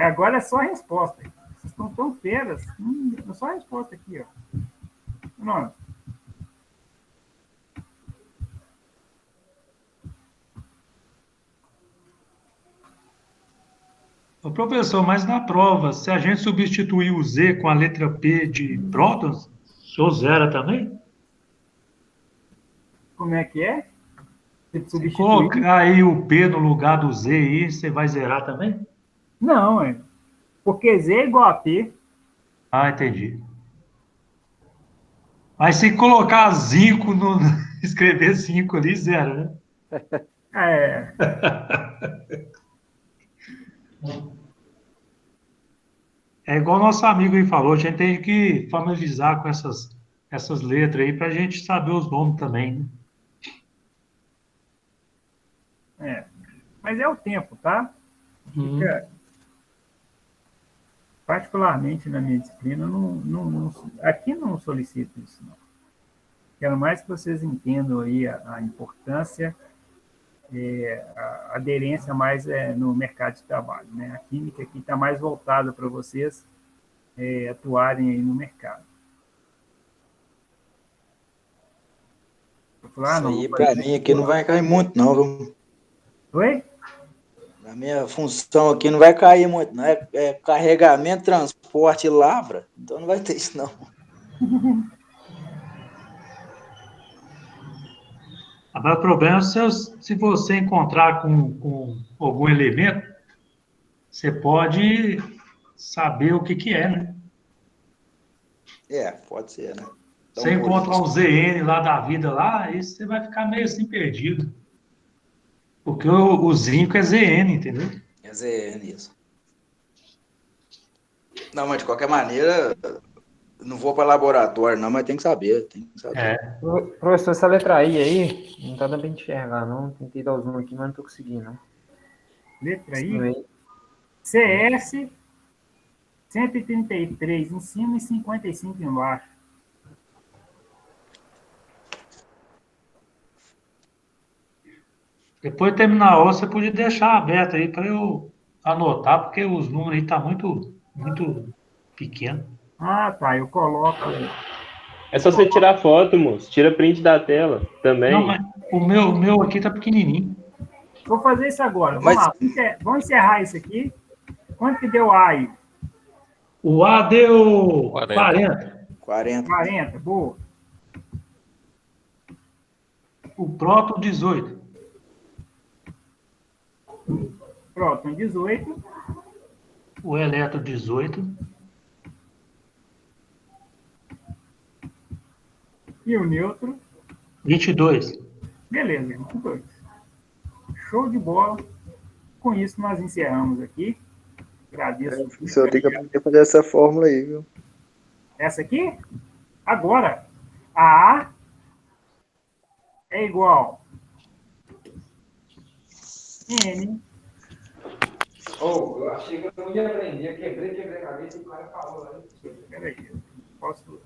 Agora é só a resposta. Vocês estão tão feras. É só a resposta aqui, ó. Pronto. Ô, professor, mas na prova, se a gente substituir o Z com a letra P de prótons, o senhor zera também? Como é que é? Se colocar aí o P no lugar do Z aí, você vai zerar também? Não, porque Z é igual a P. Ah, entendi. Mas se colocar 5 no... escrever 5 ali, zero, né? É igual nosso amigo aí falou, a gente tem que familiarizar com essas letras aí para a gente saber os nomes também, né? Mas é o tempo, tá? Fica... Particularmente na minha disciplina, aqui não solicito isso, não. Quero mais que vocês entendam aí a importância, a aderência mais no mercado de trabalho, né? A química aqui está mais voltada para vocês atuarem aí no mercado. Isso aí, para mim, aqui não vai cair muito, não, viu? Oi? A minha função aqui não vai cair muito, não. É carregamento, transporte e lavra. Então não vai ter isso, não. Agora, o problema é se você encontrar com algum elemento, você pode saber o que é, né? Pode ser, né? Então, você encontra um ZN lá da vida lá, aí você vai ficar meio assim perdido. Porque o zinco é ZN, entendeu? É ZN, isso. Não, mas de qualquer maneira, não vou para laboratório, não, mas tem que saber. Professor, essa letra I aí, não tá dando pra enxergar, não. Tentei dar o zoom aqui, mas não tô conseguindo, não. Letra I? CS 133 em cima e 55 embaixo. Depois de terminar a aula, você podia deixar aberto aí para eu anotar, porque os números aí tá muito, muito pequeno. Ah, tá, eu coloco... É só você tirar foto, moço. Tira print da tela também. Não, mas o meu aqui tá pequenininho. Vou fazer isso agora. Vamos lá. Vamos encerrar isso aqui. Quanto que deu A aí? O A deu 40. 40, boa. O próton, 18. Próton, 18. O elétron, 18. E o nêutron? 22. Beleza, 22. Show de bola. Com isso, nós encerramos aqui. Agradeço. O senhor tem que aprender a fazer essa fórmula aí, viu? Essa aqui? Agora, a A é igual N. Eu achei que eu não ia aprender. Quebrei a cabeça e o cara falou lá. Peraí, posso... O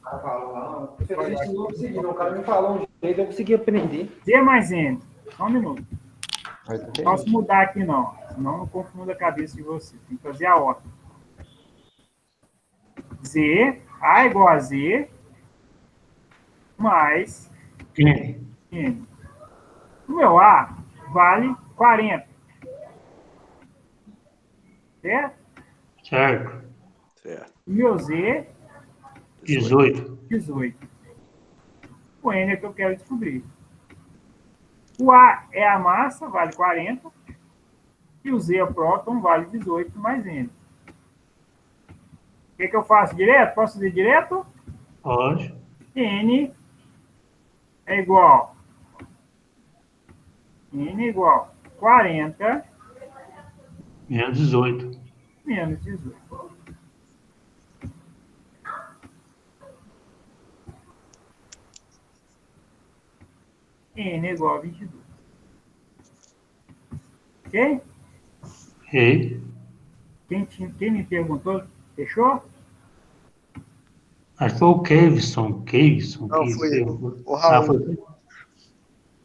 cara falou lá, o cara me falou um jeito, eu consegui aprender. Z mais N. Só um minuto. Não posso mudar aqui, não. Senão não confunda a cabeça de você. Tem que fazer a ordem. Z, A igual a Z, mais N. N. O meu A vale 40. Certo? Certo. O meu Z, 18. 18. O N é que eu quero descobrir. O A é a massa, vale 40. E o Z é o próton, vale 18 mais N. O que eu faço direto? Posso fazer direto? Pode. N é igual. N é igual 40 Menos 18. menos 18. N é igual a 22. Ok? Ok. Quem me perguntou, fechou? Acho que foi o Kevson. Não, foi o Ah, Raul. foi.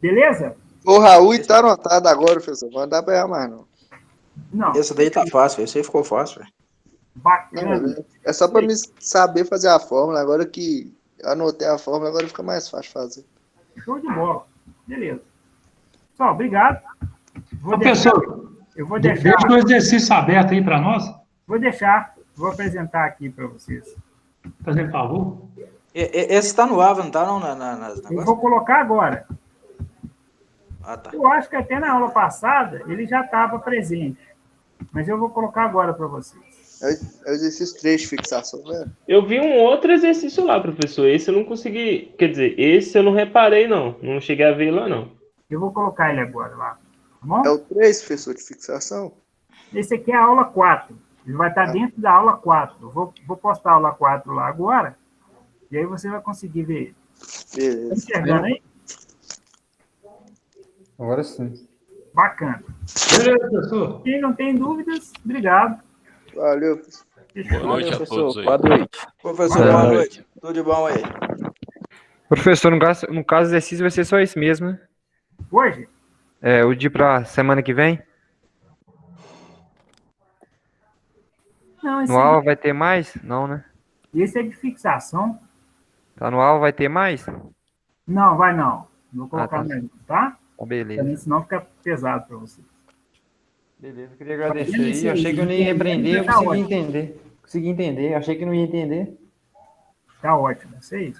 Beleza? O Raul tá anotado agora, professor. Não dá pra errar mais, não. Não. Esse daí tá fácil, esse aí ficou fácil, velho. Bacana. É só pra me saber fazer a fórmula. Agora que eu anotei a fórmula, agora fica mais fácil fazer. Show de bola. Beleza. Pessoal, obrigado. Professor, Eu vou deixar. deixa o exercício aberto aí para nós. Vou deixar. Vou apresentar aqui para vocês. Fazer favor. Esse tá no AVA, não tá não? Eu vou colocar agora. Ah, tá. Eu acho que até na aula passada ele já estava presente. Mas eu vou colocar agora para vocês. É o exercício 3 de fixação, velho. Eu vi um outro exercício lá, professor. Esse eu não consegui. Quer dizer, esse eu não reparei, não. Não cheguei a ver lá, não. Eu vou colocar ele agora lá. Tá bom? É o 3, professor, de fixação? Esse aqui é a aula 4. Ele vai estar dentro da aula 4. Eu vou postar a aula 4 lá agora. E aí você vai conseguir ver ele. Beleza. Tá enxergando aí? Agora sim. Bacana. Beleza, professor. Quem não tem dúvidas, obrigado. Valeu, professor. Boa noite a todos aí. Boa noite. Professor, boa noite. Tudo de bom aí? Professor, no caso, o exercício vai ser só esse mesmo, né? Hoje? É, o dia pra semana que vem? Não, esse No aula vai ter mais? Não, né? Esse é de fixação. Tá no aula vai ter mais? Não, vai não. Não vou colocar tá. mais, tá? Tá, beleza. Também, senão fica pesado para você. Beleza, eu queria agradecer aí. Eu achei que eu não ia aprender, eu consegui entender. Consegui entender, eu achei que não ia entender. Tá ótimo, isso aí.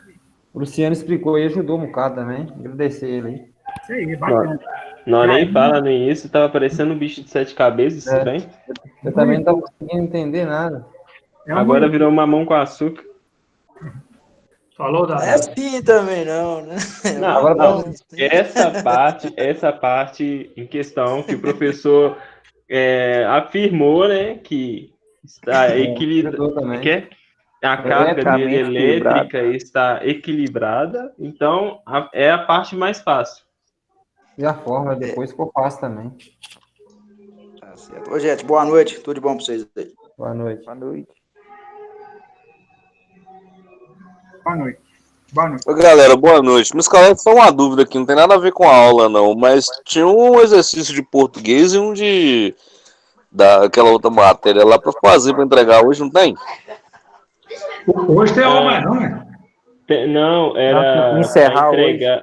O Luciano explicou e ajudou um bocado também. Agradecer ele aí. Isso aí, bacana. Nós nem fala no início, tava parecendo um bicho de 7 cabeças, isso bem? Eu também não tava conseguindo entender nada. Agora virou mamão com açúcar. Falou, da. É assim também, não, né? Não, não. Essa parte em questão que o professor afirmou, né, que está equilibrada, que a carga dele elétrica está equilibrada, então é a parte mais fácil. E a forma depois ficou fácil também. Tá certo. Ô, gente, boa noite. Tudo de bom para vocês aí. Boa noite. Boa noite. Boa noite. Boa noite. Ô, galera, boa noite. Meus colegas, só uma dúvida aqui, não tem nada a ver com a aula, não, mas tinha um exercício de português e um daquela outra matéria lá para fazer, para entregar hoje, não tem? Hoje tem aula mais, não, né? Não, era encerrar pra entregar.